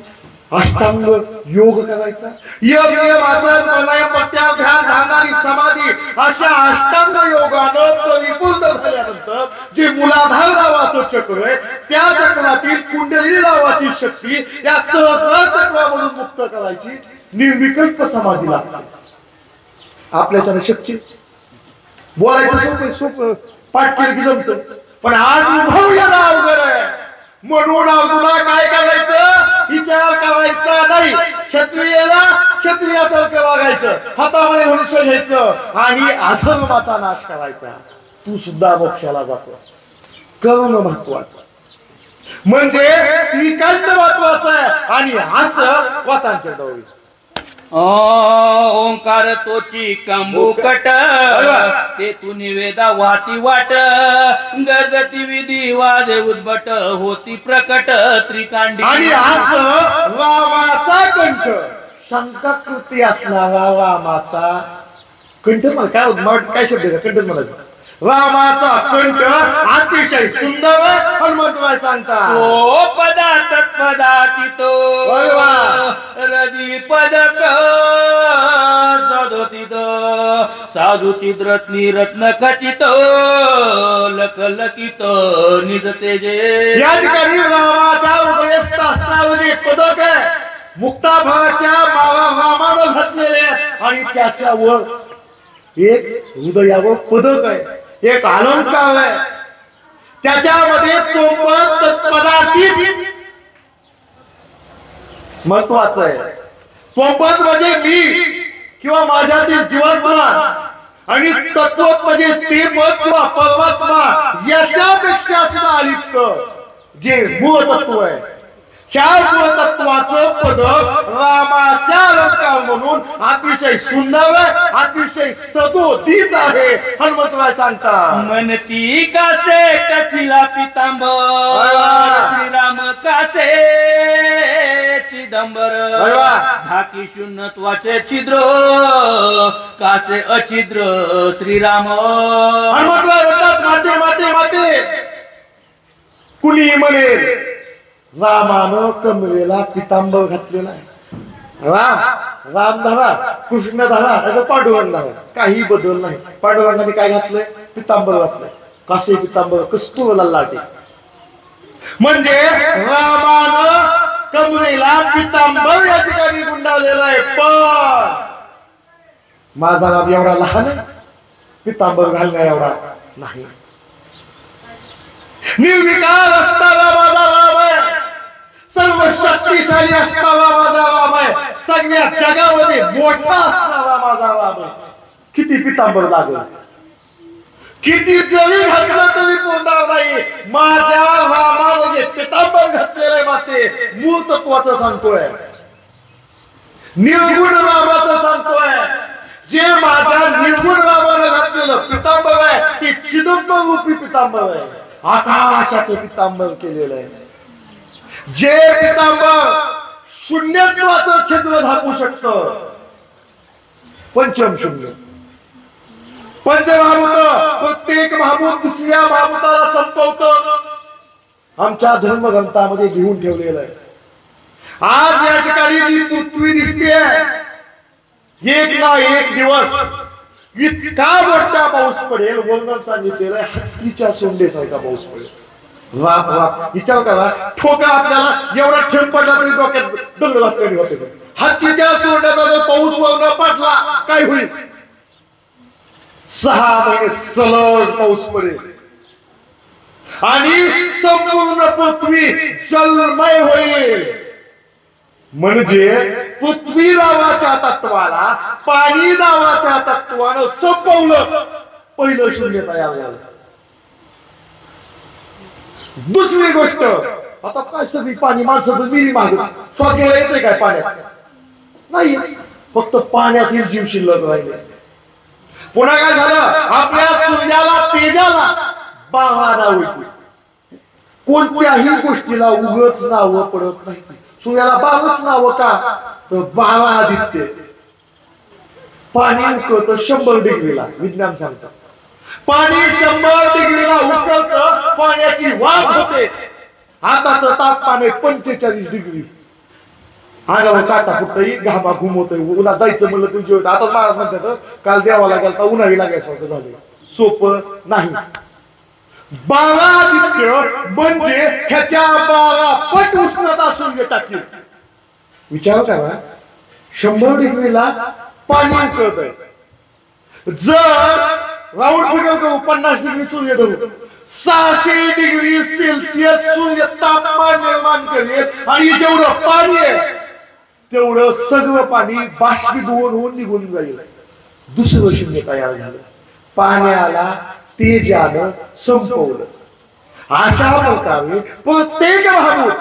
अष्टांग योग करायचा, नियम आसन प्राणायाम प्रत्याहार ध्यान धारणारी समाधी, अशा अष्टांग योगानं परिपूर्ण झाल्यानंतर जे मूलाधार नावाचं चक्र आहे, त्या चक्रातील कुंडलिनी नावाची शक्ती या सहस्रार चक्रामधून मुक्त करायची निर्विकल्प समाधी लागते. आपल्याच्यानं शक्य? बोलायचं सोपं, पाठ केलं की जमतं, पण अनुभव याला अवघड आहे. म्हणून अर्जुना काय करायचं? विचार करायचा नाही. क्षत्रियाला क्षत्रियासारखं वागायचं, हातामध्ये धनुष्य घ्यायचं आणि अधर्माचा नाश करायचा. तू सुद्धा मोक्षाला जातो. कर्म महत्वाचं, म्हणजे त्रिकांड महत्वाचं आहे. आणि असं वाचांतर दौडी. ओंकार तोची कंबुकट ते तू निवेदा वाटी वाट गरजती विधी वादे उद्भट होती प्रकट त्रिकांडी. आणि असं रामाचा कंठ, शंकाकृती असणारा रामाचा कंठ. मला काय शब्द आहे? कंठच म्हणायचं. रामाचा कंठ अतिशय सुंदर. हनुमंतराय सांगतात, ओ पदा तत्पदाती तो रदी पदक सदोतीत साधू चिद्रत्नी रत्न खचित लकलकित निज तेजे. या ठिकाणी रामाच्या उदयस्थ असणारं जे पदक आहे मुक्ताफळाच्या मावा रामानं घातलेले आहेत आणि त्याच्यावर एक हृदयावर पदक आहे, एक अलंकार आहे, त्याच्यामध्ये तोपत तत्पदातीत महत्वाचं आहे. तोपत म्हणजे मी किंवा माझ्यातील जीवात्मा आणि तत्वत म्हणजे ते पद किंवा परमात्मा याच्यापेक्षा सुद्धा अलिप्त जे मूळ तत्व आहे, ह्या मूळ तत्वाचं पदक रामाच्या अलंकार म्हणून अतिशय सुंदर आहे, अतिशय सदोदित आहे. हनुमंतराय सांगतात, म्हणती कासे कचिला पितांबर, श्रीराम कासे चिदंबर, झाकी शून्यत्वाचे छिद्र कासे अछिद्र श्रीराम. हनुमंतराय म्हणतात, माते माते माते कुणी म्हणेल रामानं कमरेला पितांबर घातलेला आहे. राम धावा, कृष्ण धावा, आता पांडुरंग धावा, काही बदल नाही. पांडुरंगाने काय घातलंय? पितांबर घातलंय. कासे पितांबर, कस्तुरला लाटे. म्हणजे रामानं कमरेला पितांबर या ठिकाणी गुंडावलेला आहे. पण माझा बाप एवढा लहान आहे, पितांबर घालणं एवढा नाही. निर्विकार असणारा माझा राम आहे, सर्व शक्तिशाली असणारा माझा राम आहे, सगळ्या जगामध्ये मोठा असणारा माझा राम आहे. किती पितांबर लागलं, किती जरी घातलं तरी पोहोचणार नाही. माझ्या रामाला जे पितांबर घातलेलं आहे माते मूळ तत्वाचं सांगतोय, निर्गुण रामाचं सांगतोय. जे माझ्या निर्गुण रामाला घातलेलं पितांबर आहे ते चिदंबर रूपी पितांबर आहे, आकाशाचं पितांबर केलेलं आहे. जे पितांबर शून्यत्वाचं छिद्र झाकू शकतं. पंचम शून्य, पंचमहाभूत, प्रत्येक महाभूत दुसऱ्या महाभूताला संपवतं. आमच्या धर्मग्रंथामध्ये लिहून ठेवलेलं आहे. आज या ठिकाणी जी पृथ्वी दिसते, एक ना एक दिवस इतका मोठा पाऊस पडेल, वर्णन सांगितलेलं आहे, हत्तीच्या सोंडेसारखा पाऊस पडेल. वाप वाप विचार करा, ठोका आपल्याला एवढा ठेप पडला तरी डोक्यात दगड वाचकडी होते. हत्तीच्या सोंड्याचा जर पाऊस वर्ण पडला काय होईल? 6 महिने सलग पाऊस पडेल आणि संपूर्ण पृथ्वी जलमय होईल. म्हणजे पृथ्वी नावाच्या तत्वाला पाणी नावाच्या तत्वानं संपवलं, पहिलं शून्य तयार झालं. दुसरी गोष्ट, आता काय सगळी पाणी माणसं मिरी मागत, श्वास घ्यायला येते काय पाण्यात? नाही, फक्त पाण्यातील जीव शिल्लक राहिले. पुन्हा काय झालं? आपल्या सूर्याला तेजाला बावा नाव येते. कोणत्याही गोष्टीला उगच नाव पडत नाही. सूर्याला बावच नाव का? तर बावा आदित्य. पाणी उकळतं 100 डिग्रीला, विज्ञान सांगतं. पाणी 100 डिग्रीला उकळतं, पाण्याची वाफ होते. आताचं तापमान आहे 45 डिग्री. अंगावर काटा फुटतोय, घामा घुमवतोय, उन्हात जायचं म्हणलं तुझी होत. आता महाराज म्हणतात काल देवाला गेलता उन्हाळी लागायसारखं झालं. सोपं नाही. 12 आदित्य म्हणजे ह्याच्या 12 पट उष्णता सूर्य टाकेल. विचार करा, 100 डिग्रीला पाणी उकळतंय. जर राऊंड फिगर करू 50 डिग्री सूर्य धरू, 600 डिग्री सेल्सिअस सूर्य तापमान निर्माण करेल आणि जेवढं पाणी आहे तेवढं सगळं पाणी बाष्पीभवन होऊन निघून जाईल. दुसरं शून्य तयार झालं, पाण्याला तेजानं संपवलं. अशा प्रकारे प्रत्येक महाभूत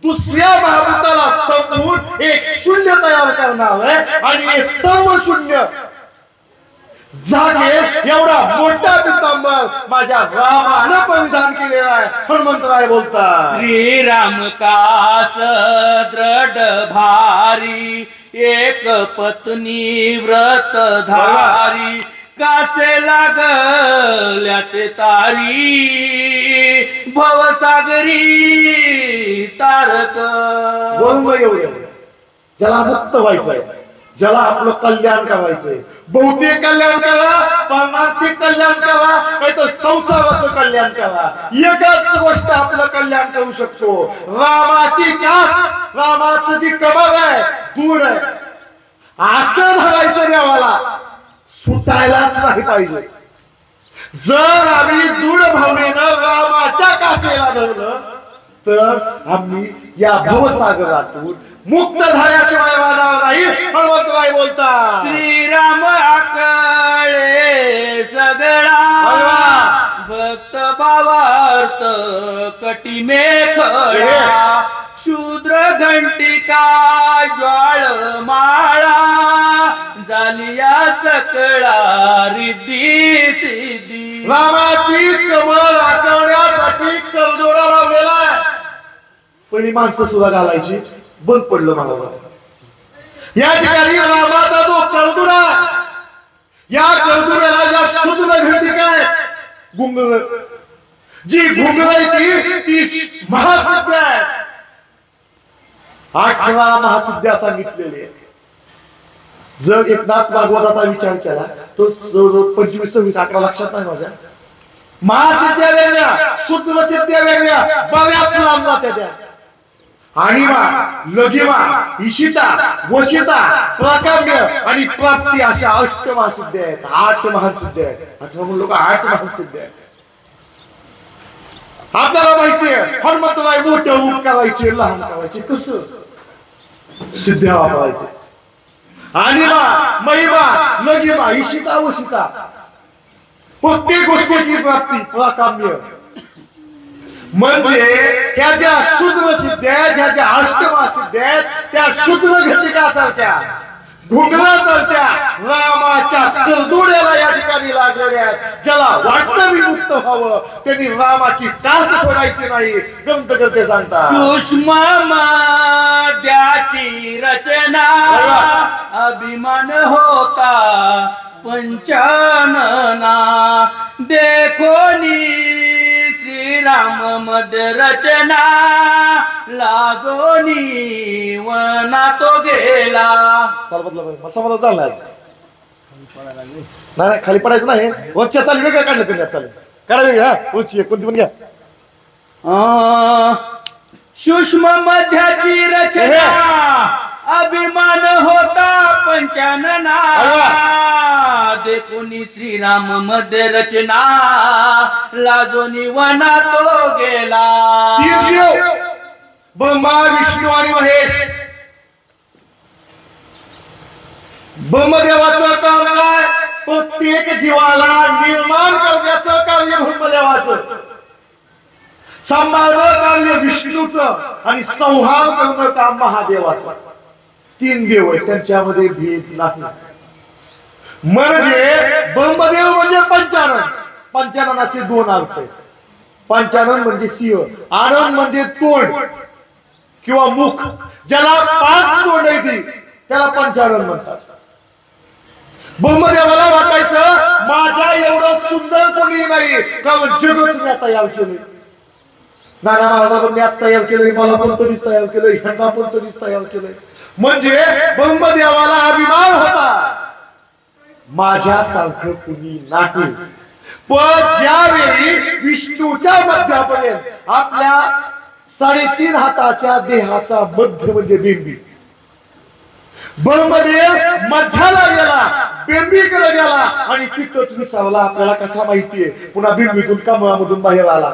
दुसऱ्या महाभूताला संपवून एक शून्य तयार करणार आहे आणि हे सर्व शून्य जागे एवढा मोठा पितांबर माझ्या रामानं परिधान केलेला आहे. हनुमंतराय बोलतात, श्रीराम कास दृढ भारी, एक पत्नी व्रत धारी, कासे लागल्या ते तारी, भवसागरी तारक. एवढं ज्याला मुक्त व्हायचंय, ज्याला आपलं कल्याण करायचंय, भौतिक कल्याण करा, पारमार्थिक कल्याण करा, नाही तर संसाराचं कल्याण करा. एकच गोष्ट आपलं कल्याण करू शकतो, रामाची कास, रामाचं जी कमर आहे दूर आहे, असं धरायचं देवाला, सुटायलाच नाही पाहिजे. जर आम्ही दृढ भावनेनं रामाच्या कासेला धरलं तर आम्ही या भवसागरातून मुक्त झाल्याशिवाय वाहणार नाही. हनुमंतराय बोलतात, श्रीराम आकळे सगळा, भक्त भावार्थ कटी मेखळा, शूद्र घंटिका ज्वाळ माळा, झालिया चकळा रिद्धी सिद्धी. रामाची कमर राखण्यासाठी कवडोरा लावलेला आहे. पहिली माणसं सुद्धा घालायची बंद पडलं मला. या ठिकाणी रामाचा जो कवडुरा, या कवडुऱ्याला ज्या शूद्र घंटिका आहे, घुंगळ, जी घुंगळ आहे ती महासिद्ध आहे. 8 महासिद्ध्या सांगितलेले. जर एकनाथ भागवताचा विचार केला तो 25, 26, 18 लक्षात नाही माझ्या. महासिद्ध्या वेगळ्या, शूद्र सिद्ध्या वेगळ्या, बऱ्याच लांब जात्या त्या. आणिमा, लघिमा, इशिता, वशिता, प्राकाम्य आणि प्राप्ती अशा 8 महासिद्ध्या आहेत. 8 महासिद्ध्या आहेत. 8 म्हणून लोक 8 महासिद्ध्या आहेत. आपल्याला माहितीये हनुमंतराय मोठे उप करायचे, लहान करायचे, कसं सिद्ध्या वापरायचे. आणिमा, महिमा, लघिमा, इशिता, वशिता, प्रत्येक गोष्टीची प्राप्ती, प्राकाम्य. म्हणजे ह्या ज्या शूद्र सिद्ध्या आहेत, ह्या ज्या 8 महासिद्ध्या आहेत, त्या शूद्र घटिकासारख्या, घुंगरासारख्या रामाच्या करदोड्याला या ठिकाणी लागलेल्या आहेत. ज्याला वाटतं विमुक्त व्हावं त्यांनी रामाची कास सोडायची नाही. ग्रंथ करते सांगतात, सूक्ष्म मध्याची रचना, अभिमान होता पंचानना, देखोनी श्रीराम मध्य रचना, लाजोनी वना तो गेला. चाल बदला समजा चाललाय. नाही खाली पडायचं नाही. वरच्या चाली वेगळं काढलं तुम्ही. चालेल काढा वेगळ्या, वरची कोणती पण घ्या. सूक्ष्म मध्याची रचना, अभिमान होता पंचानना, देखोनी श्रीराम मध्य रचना, लाजोनी वना तो गेला. 3 देव, ब्रह्मा, विष्णू आणि महेश. ब्रह्मदेवाचं काम काय? प्रत्येक जीवाला निर्माण करण्याचं कार्य ब्रह्मदेवाचं, सांभाळणं कार्य विष्णूचं आणि संहार करणं काम महादेवाचं. 3 देव आहेत, त्यांच्यामध्ये भेद नाही. म्हणजे ब्रह्मदेव म्हणजे पंचानन. पंचाननाचे 2 अर्थ आहेत. पंचानन म्हणजे सिंह, आनंद म्हणजे तोंड किंवा मुख. ज्याला 5 तोंड आहेत त्याला पंचानन म्हणतात. ब्रह्मदेवाला वाटायचं माझ्या एवढं सुंदर कोणी नाही, कारण जगच मी तयार केले. नाना महाराजा पण मॅच तयार केलंय, मला पण तरीच तयार केलंय, ह्यांना पण तरीच तयार केलंय. म्हणजे ब्रह्मदेवाला अभिमान होता माझ्यासारखं कुणी नाही. पण ज्यावेळी विष्णूच्या मध्यापर्यंत आपल्या 3.5 हाताच्या देहाचा मध्य म्हणजे बिंबी, ब्रह्मदेव मध्याला गेला, बिंबीकडे गेला आणि तिथंच विसावला. आपल्याला कथा माहितीये. पुन्हा बिंबीतून कमळामधून बाहेर आला.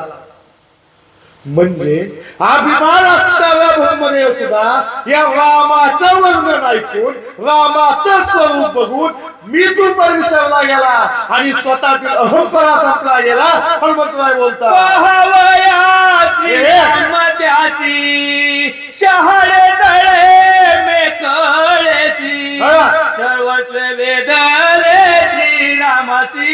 म्हणजे अभिमान असणारा ब्रह्मदेव सुद्धा या रामाचं वर्णन ऐकून, रामाचं स्वरूप बघून मी तू परिसरला गेला आणि स्वतःतील अहंकारा संपला गेला. हनुमंतराय बोलतात, शहाळे तळे मेकळेची, सर्वस्व वेदले श्रीरामासी,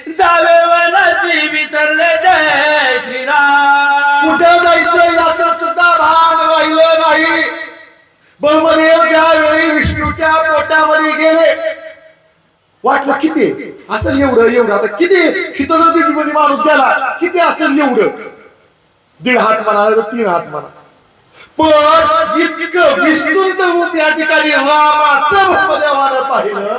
जावे वनाची विसरले जय श्रीराम. कुठे जायचं याचं सुद्धा भान राहिलं नाही. ब्रह्मदेव ज्यावेळी विष्णूच्या पोटामध्ये गेले, वाटलं किती असेल एवढं. आता किती इथं जर बिंबीमध्ये माणूस गेला किती असेल एवढं, 1.5 हात म्हणा, 3 हात म्हणा. पण इतकं विस्तृत रूप या ठिकाणी ठिकाणी रामाचं ब्रह्मदेवानं पाहिलं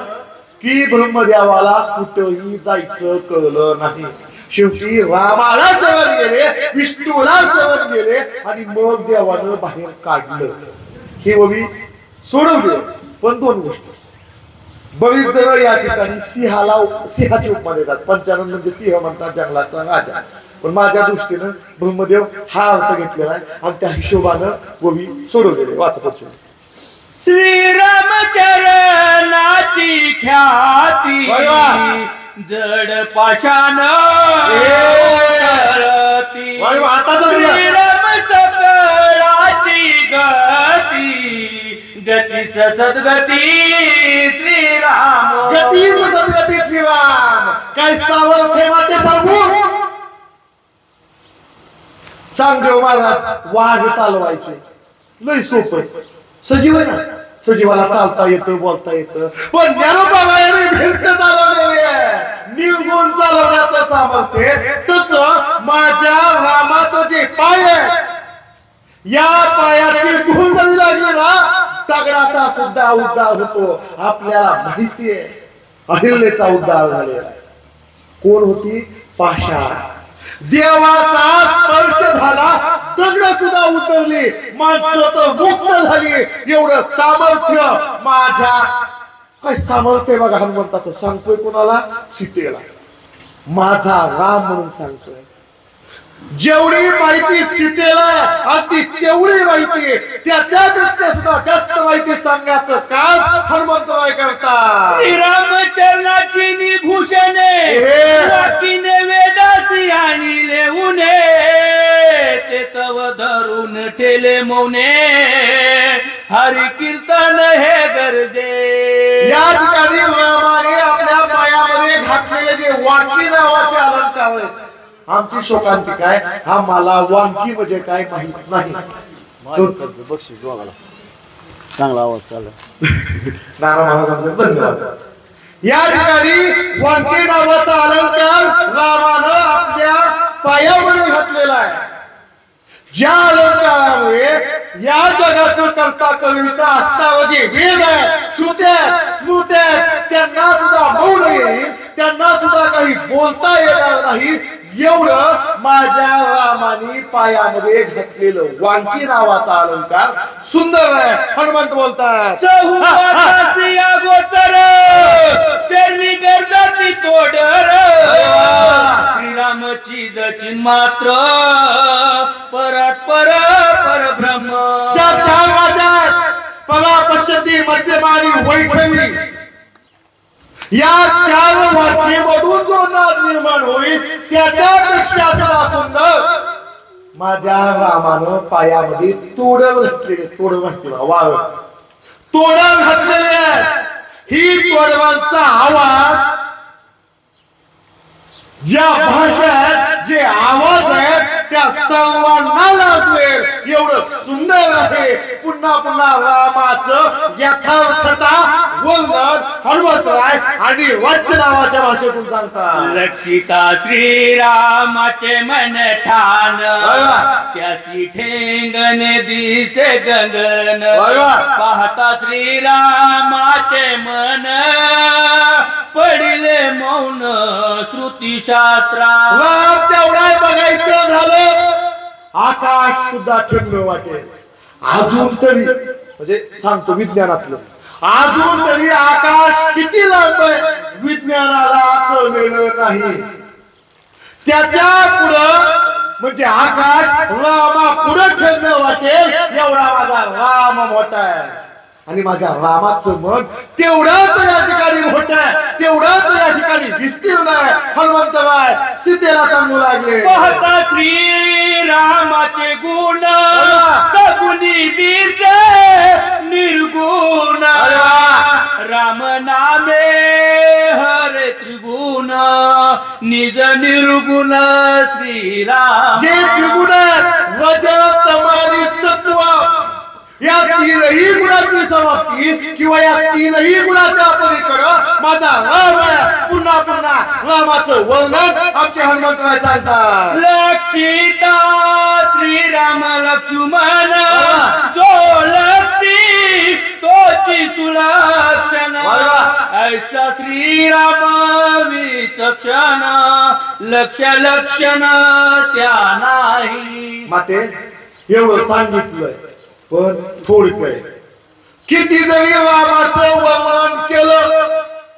की ब्रह्मदेवाला कुठंही जायचं कळलं नाही. शेवटी रामाला शरण गेले, विष्णूला शरण गेले आणि मग देवानं बाहेर काढलं. ही ओवी सोडवली. पण दोन गोष्टी, बरीच जण या ठिकाणी सिंहाची उपमा देतात. पंचानन म्हणजे सिंह म्हणतात, जंगलाचा राजा. पण माझ्या दृष्टीनं ब्रह्मदेव हा अर्थ घेतलेला आहे आणि त्या हिशोबानं ओवी सोडवलेली. वाचा. श्रीरामचरणाची ख्याती जड पाषाण श्रीराम सकळाची गती सद्गती श्रीराम गती सद्गती श्रीराम. काय सावरथे माते सांगू. चांगदेव महाराज वाघ चालवायचे, लय सोपं. सजीव आहे ना, सजीवाला चालता येतं, बोलता येतं. पण ज्ञानोबाबाने भिंत चालवलेली आहे, निर्गुण चालवण्याचं सामर्थ्य. तसं माझ्या रामाचं जे पाय आहे, या पायाची भूल जरी लागली ना, दगडाचा सुद्धा उद्धार होतो. आपल्याला माहिती आहे अहिल्याचा उद्धार झालेला आहे. कोण होती? पाषाण. देवाचा स्पर्श झाला, दगड सुद्धा उतरली, माणसं तर मुक्त झाली. एवढं सामर्थ्य माझ्या. काय सामर्थ्य बघा हनुमंताचं. सांगतोय कोणाला? सीतेला. माझा राम म्हणून सांगतोय. जेवढी माहिती सीतेला अगदी तेवढी माहिती, त्याच्यापेक्षा सुद्धा जास्त माहिती सांगण्याचं काम हनुमंतराय करतात. श्रीरामचरणाची निभूषणे वाकीने वेदासी आणि लेऊने ते तव धरून ठेले मौने हरी कीर्तन हे गरजे. या ठिकाणी रामाने आपल्या पायामध्ये घातलेले जे वाकी नावाचे अलंकार आहेत, आमची शोकांतिका आहे. हा मला वांकी म्हणजे काय माहित नाही. चांगला आवाज काढला. नाना महाराजांचे धन्यवाद. या ठिकाणी वांकी नावाचा अलंकार रामानं आपल्या पायामध्ये घातलेला आहे. ज्या अलंकारामुळे या जगाचं करता कविता असणारं जे वेद आहे, श्रुत्या स्मृत्या, त्यांना सुद्धा मौन येईल, त्यांना सुद्धा काही बोलता येणार नाही. एवढं माझ्या रामानी पायामध्ये घातलेलं वांकी नावाचा अलंकार सुंदर आहे. हनुमंत बोलतात. चरणी गरजाती तोडर श्रीरामची दचिन मात्र परत परब्रह्म. त्या चार वाच्यात परा पश्यती मध्यमानी वैठवी, या चार वाचेमधून जो नाद निर्माण होईल त्याच्यापेक्षा सुद्धा सुंदर माझ्या रामानं पायामध्ये तोडण घातलेले. तोड म्हणते वाळ तोडण घातलेले आहे. ही तोडवांचा आवाज, ज्या भाषेत जे आवाज आहेत त्या सर्वांना लाजवेल एवढं सुंदर आहे. पुन्हा पुन्हा रामाचं यथार्थता वर्णन हनुमंतराय आणि वाच्य नावाच्या भाषेतून सांगतात. लक्षिता श्रीरामाचे मन ठाण त्यासी ठेंगण दिसे गगन पाहता श्रीरामाचे मन पडिले मौन श्रुती शास्त्रा. राम तेवढा बघायचं झालं, आकाश सुद्धा ठेवणं वाटेल. अजून तरी म्हणजे सांगतो विज्ञानातलं, अजून तरी आकाश किती लांब आहे विज्ञानाला कळलेलं नाही. त्याच्या पुढं म्हणजे आकाश रामा पुढे ठेवणं वाटेल एवढा माझा राम मोठा आहे. आणि माझ्या रामाचं मन तेवढंच या ठिकाणी मोठं आहे, तेवढंच या ठिकाणी विस्तीर्ण आहे. हनुमंतराय सीतेला सांगू लागले. पाहता श्रीरामाचे गुण सगुणी दिसे निर्गुण राम नामे हरे त्रिगुण निज निर्गुण श्रीराम. जे त्रिगुण रज तम आणि सत्व, या तीनही गुणाची समाप्ती किंवा या तीनही गुणाच्या पलीकडं माझा राम आहे. पुन्हा पुन्हा रामाचं वर्णन आमचे हनुमंतराय सांगतात. लक्षिता श्रीराम लक्ष्मण जो लक्षी तोची ऐसा श्रीराम विचक्षण लक्ष लक्षण त्या नाही. माते एवढं सांगितलंय पण थोडक्यात किती जरी रामाचं वर्णन केलं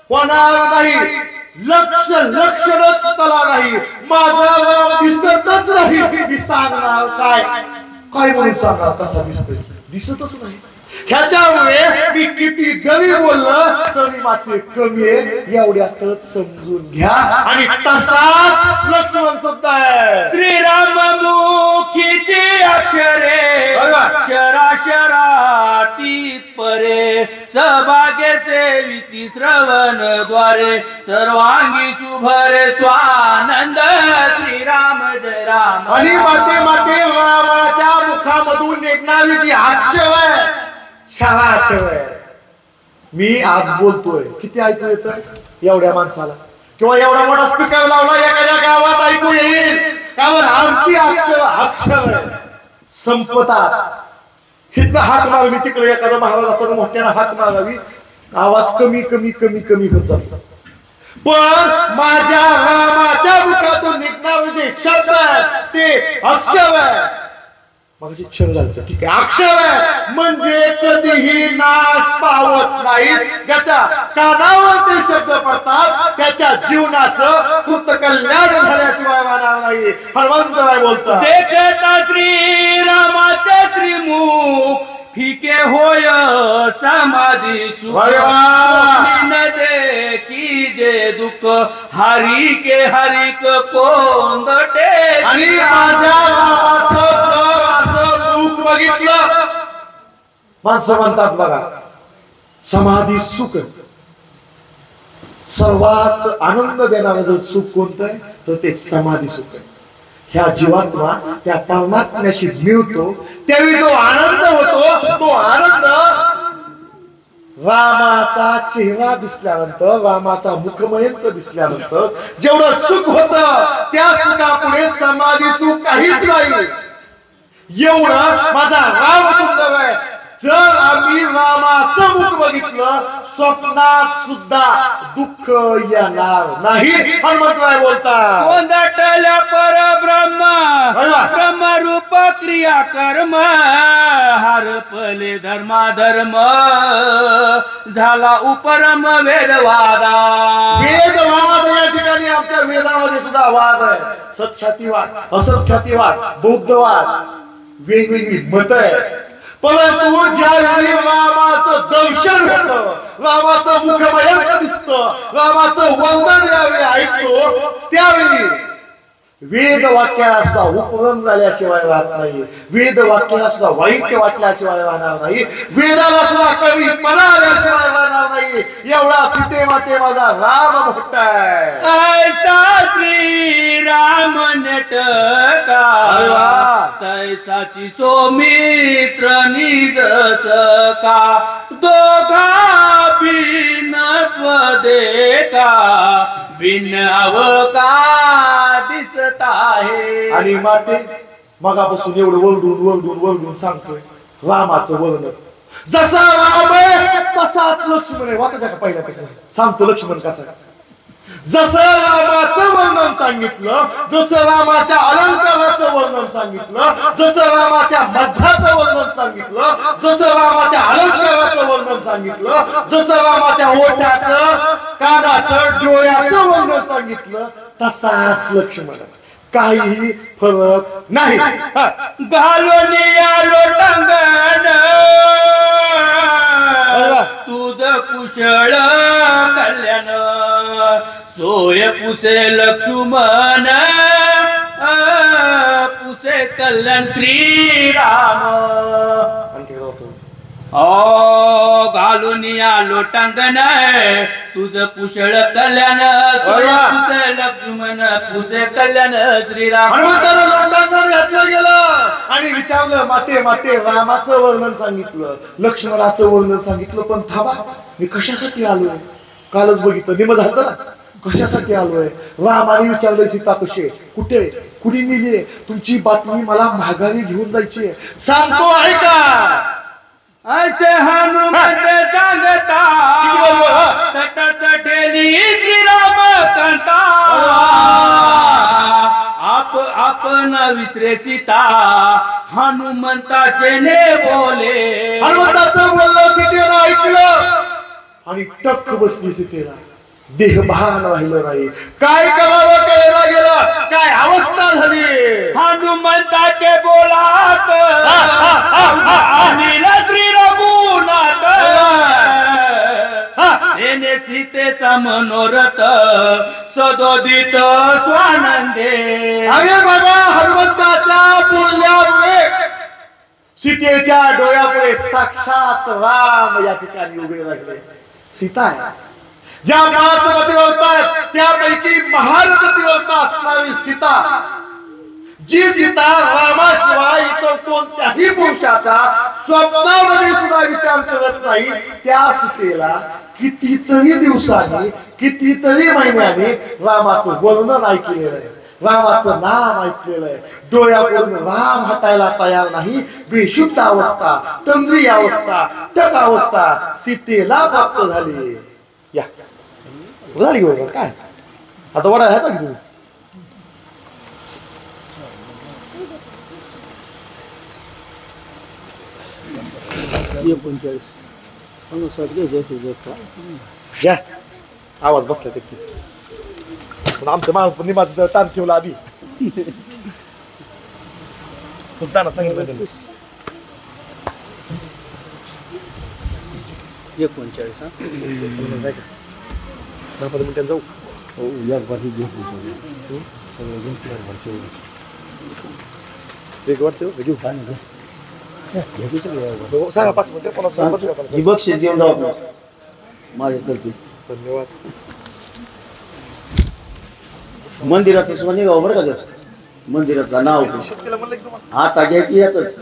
कोणाला नाही लक्ष लक्षणच त्याला नाही. माझा राम दिसतच नाही. मी सांगणार काय काय म्हणून सांगणार कसा दिसतोय दिसतच नाही. ह्याच्यामुळे मी किती जरी बोललं तरी मात्र कमी आहे एवढ्यातच समजून घ्या. आणि तसाच लक्ष्मण सुद्धा आहे. श्रीराम मुखीची अक्षरे शराशरातीत परे सहभाग्य सेविती श्रवण द्वारे सर्वांगी शुभरे स्वानंद श्रीराम जय राम. आणि माते माते रामाच्या मुखामधून निघणारी जी अक्षर आहे मी आज बोलतोय किती ऐकू येतं एवढ्या माणसाला किंवा एवढा मोठा स्पीकर लावला एखाद्या गावात ऐकू येईल. कारण आमची अक्षर संपतात. हिथनं हात मारली तिकडे एखादा महाराज असं मोठ्यानं हात मारावी आवाज कमी कमी कमी कमी होत जातो. पण माझ्या रामाच्या मुखातून निघणारे जे शब्द आहेत ते अक्षर आहे. मग अक्षर झालं ठीक आहे. अक्षर आहे म्हणजे कधीही नाश पावत नाही. ज्याच्या कानावर ते शब्द पडतात त्याच्या जीवनाचं कृत कल्याण झाल्याशिवाय राहणार नाही. हनुमंतराय बोलतात देखता श्रीरामाचे श्रीमुख फिके होय समाधी सुख न देखी जे दुःख हरी के हरिक कोंदटे. आणि माझ्या रामाचं असं मुख बघितलं माणसं म्हणतात बघा समाधी सुख सर्वात आनंद देणारं जर सुख कोणतं आहे तर ते समाधी सुख आहे. ह्या जीवात्मा त्या परमात्म्याशी मिळतो त्यावेळी जो आनंद होतो तो आनंद रामाचा चेहरा दिसल्यानंतर रामाचा मुखमयंक दिसल्यानंतर जेवढं सुख होत त्या सुखापुढे समाधी सुख काहीच नाही. एवढं माझा राम सुंदर आहे. जर आम्ही रामाचं मुख बघितलं स्वप्नात सुद्धा दुःख येणार नाही. हनुमंतराय बोलतात कोंदटल्या परब्रह्म ब्रह्मरूप क्रिया कर्म हरपले धर्माधर्म झाला उपरम वेदवादा. वेदवाद या ठिकाणी आमच्या वेदामध्ये सुद्धा वाद आहे. सत्ख्यातीवाद असत्ख्यातीवाद बौद्धवाद वेगवेगळी मत आहे. परंतु ज्यावेळी रामाचं दर्शन होतं रामाचं मुखमयंक दिसतं रामाचं वर्णन यावेळी ऐकतो त्यावेळी वेद वाक्याला सुद्धा उपक्रम झाल्याशिवाय राहत नाही. वेद वाक्याला सुद्धा वाईट वाटल्याशिवाय राहणार नाही. वेदाला सुद्धा कमीपणा आल्याशिवाय राहणार नाही. एवढा सीते माते माझा राम मोठा आहे. ऐसा श्रीराम नेटका तैसाची सौमित्र निज सका दोघा भिन्नत्व देखा भिन्न अवका दिसत आहे. आणि माते मगापासून एवढं वरडून वरडून वरडून सांगतोय रामाचं वर्णन. जसा राम आहे तसाच लक्ष्मण आहे. वाचायचा का पहिल्यापासून सांगतो लक्ष्मण कसा आहे. जसं रामाचं वर्णन सांगितलं जसं रामाच्या अलंकाराचं वर्णन सांगितलं जसं रामाच्या मध्याचं वर्णन सांगितलं जसं रामाच्या अलंकाराचं वर्णन सांगितलं जसं रामाच्या ओठाचं कानाचं डोळ्याचं वर्णन सांगितलं तसाच लक्ष्मण काही फरक नाही. घालून आलो टांगण तुझ कुशळ कल्याण सोय पुसे लक्ष्मण पुसे कल्याण श्रीराम. घालून आलो टांगण तुझ कुशळ कल्याण सोय पुसे लक्ष्मण पुसे कल्याण श्रीराम. लोटांगण घातलं गेलं आणि विचारलं माते माते रामाचं वर्णन सांगितलं लक्ष्मणाचं वर्णन सांगितलं पण थांबा मी कशासाठी आलोय. कालच बघितलं निम झालं ना कशासाठी आलोय. रामाने विचारलंय सीता कशी कुठे कुणी नेली तुमची बातमी मला माघारी घेऊन जायची सांगतो ऐका. असे हनुमंत सांगता किती बरोबर, तटतटेली श्रीराम कंता आपण विसरे सीता हनुमंताचे ने बोले हनुमंताचं बोलणं सीतेनं ऐकलं आणि टक बसली सीतेला. देहभान राहिलं नाही, काय करावं कळेना गेलं, काय अवस्था झाली. हनुमंताचे बोलात अनिल श्री रघुनाथ तेने सीतेचा मनोरथ सदोदित स्वानंदे. अरे बाबा, हनुमंताच्या बोलण्यामुळे सीतेच्या डोळ्यापुढे साक्षात राम या ठिकाणी उभे राहिले. सीता आहे, ज्या 5 पतिव्रता आहेत त्यापैकी महान पतिव्रता असणारी सीता, जी सीता रामाशिवाय इतर कोणत्याही पुरुषाचा स्वप्नामध्ये सुद्धा विचार करत नाही, त्या सीतेला कितीतरी दिवसांनी कितीतरी महिन्यांनी रामाचं वर्णन ऐकलेलं आहे, रामाचं नाम ऐकलेलं आहे. डोळ्याकडून राम हटायला तयार नाही. बेशुद्ध अवस्था, तंद्री अवस्था, तट अवस्था सीतेला प्राप्त झाली. या झाली बरोबर. काय आता वडा आहे का तुम्ही? घ्या आवाज बसला ते पण आमचं माणूस पण निमाचं ताण ठेवला आधी. ताना सांगितलं त्यांनी 39 10 मिनिटांनी जाऊ. एक वाटतं घेऊ सांगा 5 मिनिटं बक्षीस घेऊन जाऊ आपण माझ्या तर्फे. धन्यवाद. मंदिराचं सोने गाव बरं का त्यात, मंदिराचं नाव शक्तीला म्हणलं की तुम्हाला आता घ्या की येतच.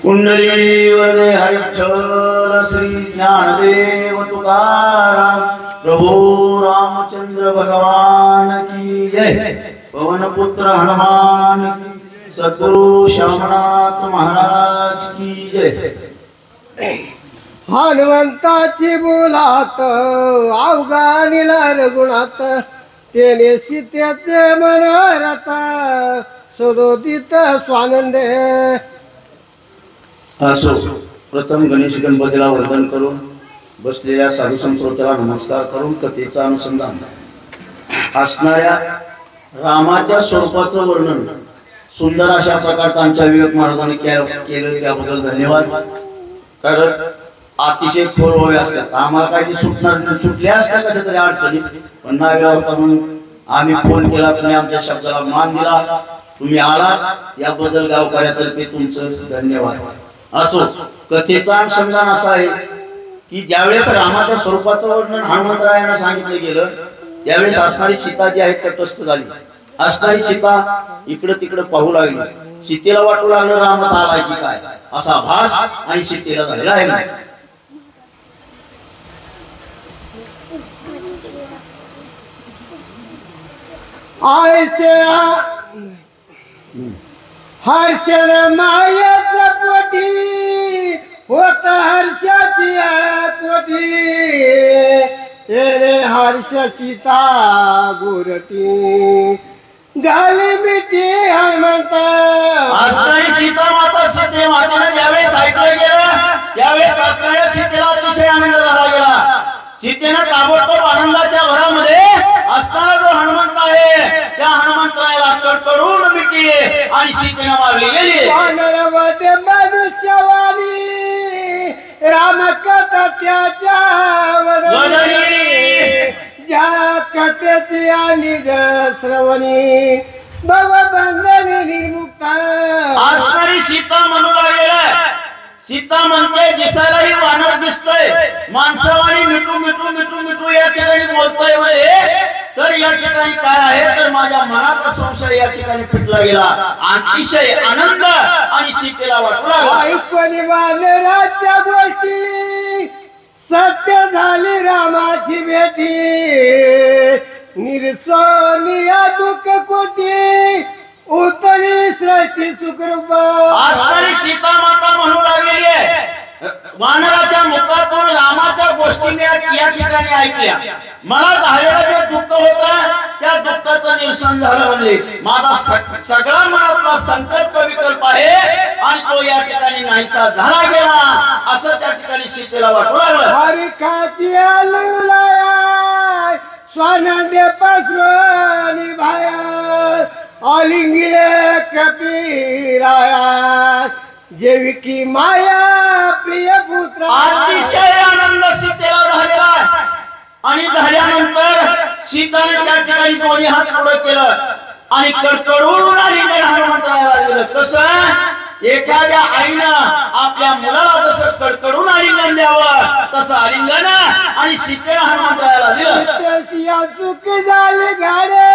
कुंडली वरदे हरिठ्ठल श्री ज्ञानदेव तुकाराम प्रभू रामचंद्र भगवान की जय. पवन पुत्र हनुमान की, सद्गुरु श्यामनाथ महाराज की जय. हनुमंताची बोलात अवघानीला रघुनाथ तेने सीतेचे मनोरथ सदोदित स्वानंदे. असो, प्रथम गणेश गणपतीला वंदन करून बसलेल्या साधू संस्कृतीला नमस्कार करून कथेचं अनुसंधान असणाऱ्या रामाच्या स्वरूपाचं वर्णन सुंदर अशा प्रकारचं आमच्या विवेक महाराजांनी केलं त्याबद्दल धन्यवाद. कारण अतिशय खोल असतात, आम्हाला काही सुटल्या असत्या कशा तरी अडचणी, पण ना वेळा होता म्हणून आम्ही फोन केला, तुम्ही आमच्या शब्दाला मान दिला, तुम्ही आलात याबद्दल गावकऱ्यातर्फे तुमचं धन्यवाद. असो, कथेचा अनुसंधान असा आहे की ज्यावेळेस रामाच्या स्वरूपाचं वर्णन हनुमंतरायांना सांगितलं गेलं त्यावेळेस असणारी सीता जी आहे तटस्थ झाली. असणारी सीता इकडं तिकडं पाहू लागली. सीतेला वाटू लागलं रामच आलाय की काय असा भास आणि सीतेला झालेला आहे. आयसे हर्षण मायाच पोटी होत हर्षाची पोटी तेने हर्ष सीता गोरटी गाली मिठी हनुमंत. असणारी सीता माता सीते मातेनं ज्यावेळेस ऐकलं गेलं त्यावेळेस असणाऱ्या सीतेला अतिशय आनंद झाला गेला. सीतेनं ताबडतोब आनंदाच्या भरामध्ये असणारा जो हनुमंत आहे त्या हनुमंतरायाला कडकडून मिठी आणि सीतेनं मारली गेली. वानरवदे मनुष्यवाणी राम कथा त्याच्या वदनी ज्या कथेची आणि श्रवणी भवबंधनी निर्मुक्ता. असणारी सीता म्हणू लागलेला सीता म्हणते दिसायलाही वानर दिसतोय, माणसावानी मिठू मिठू मिठू मिठू या ठिकाणी बोलतोय म्हणे. तर या ठिकाणी काय आहे तर माझ्या मनाचा संशय या ठिकाणी फिटला गेला. अतिशय आनंद आणि सीतेला वाटू लागला. ऐकून वानराच्या गोष्टी सत्य झाली रामाची भेटी निर्सोनिया दुःख कोटी उतरी सृष्टी सुखरूपा असणारी सीता माता म्हणू लागलेली आहे. वानराच्या मुखातून रामाच्या गोष्टी मी या ठिकाणी ऐकल्या. मला झालेलं जे दुःख होतं त्या दुःखाचं निरसन झालं म्हणले. माझा सगळा मनातला संकल्प विकल्प आहे आणि तो या ठिकाणी नाहीसा झाला गेला असं त्या ठिकाणी सीतेला वाटू लागलं. हरिकाची आलुलाय स्वानंदे पासरोनी बाहेर अलिंगिले कपिराया जेविकी माया प्रिय पुत्र. अतिशय आनंद सीतेला झालेला आहे. आणि झाल्यानंतर सीताने त्या ठिकाणी दोन्ही हात पुढे केलं आणि कडकडून आलिंगन हनुमंतरायाला दिलं. कसं एखाद्या आईनं आपल्या मुलाला जसं कडकडून आलिंगन द्यावं तसं आलिंगन आणि सीतेला हनुमंतरायाला दिलं. सिया सुख झाले गाडे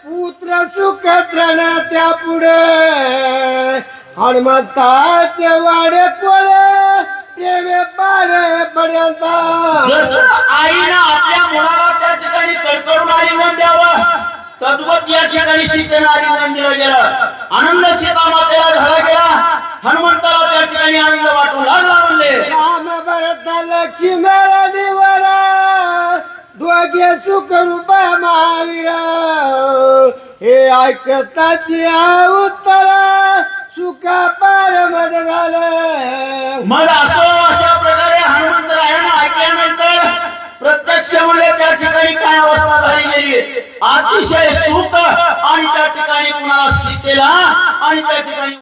पुत्र सुख तृण त्या पुढे हनुमंताचे वाडे कोडे प्रेमे पाडे पर्यंत. जसं आईनं आपल्या मुलाला त्या ठिकाणी कडकडून आलिंगन द्यावं तद्वत या ठिकाणी सीतेला आलिंगन दिलं गेलं. आनंद सीता मातेला झाला गेला. हनुमंताला त्या ठिकाणी आनंद वाटू लागला. म्हणले राम भरत लक्ष्मण दिवरा दोघे सुख रूप महावीर हे ऐकताची उत्तर सुखा पार मद झालं. मग अशा प्रकारे हनुमंतरायानं ऐकल्यानंतर प्रत्यक्ष म्हणले त्या ठिकाणी काय अवस्था झाली गेली. अतिशय सुख आणि त्या ठिकाणी कुणाला सीतेला आणि त्या ठिकाणी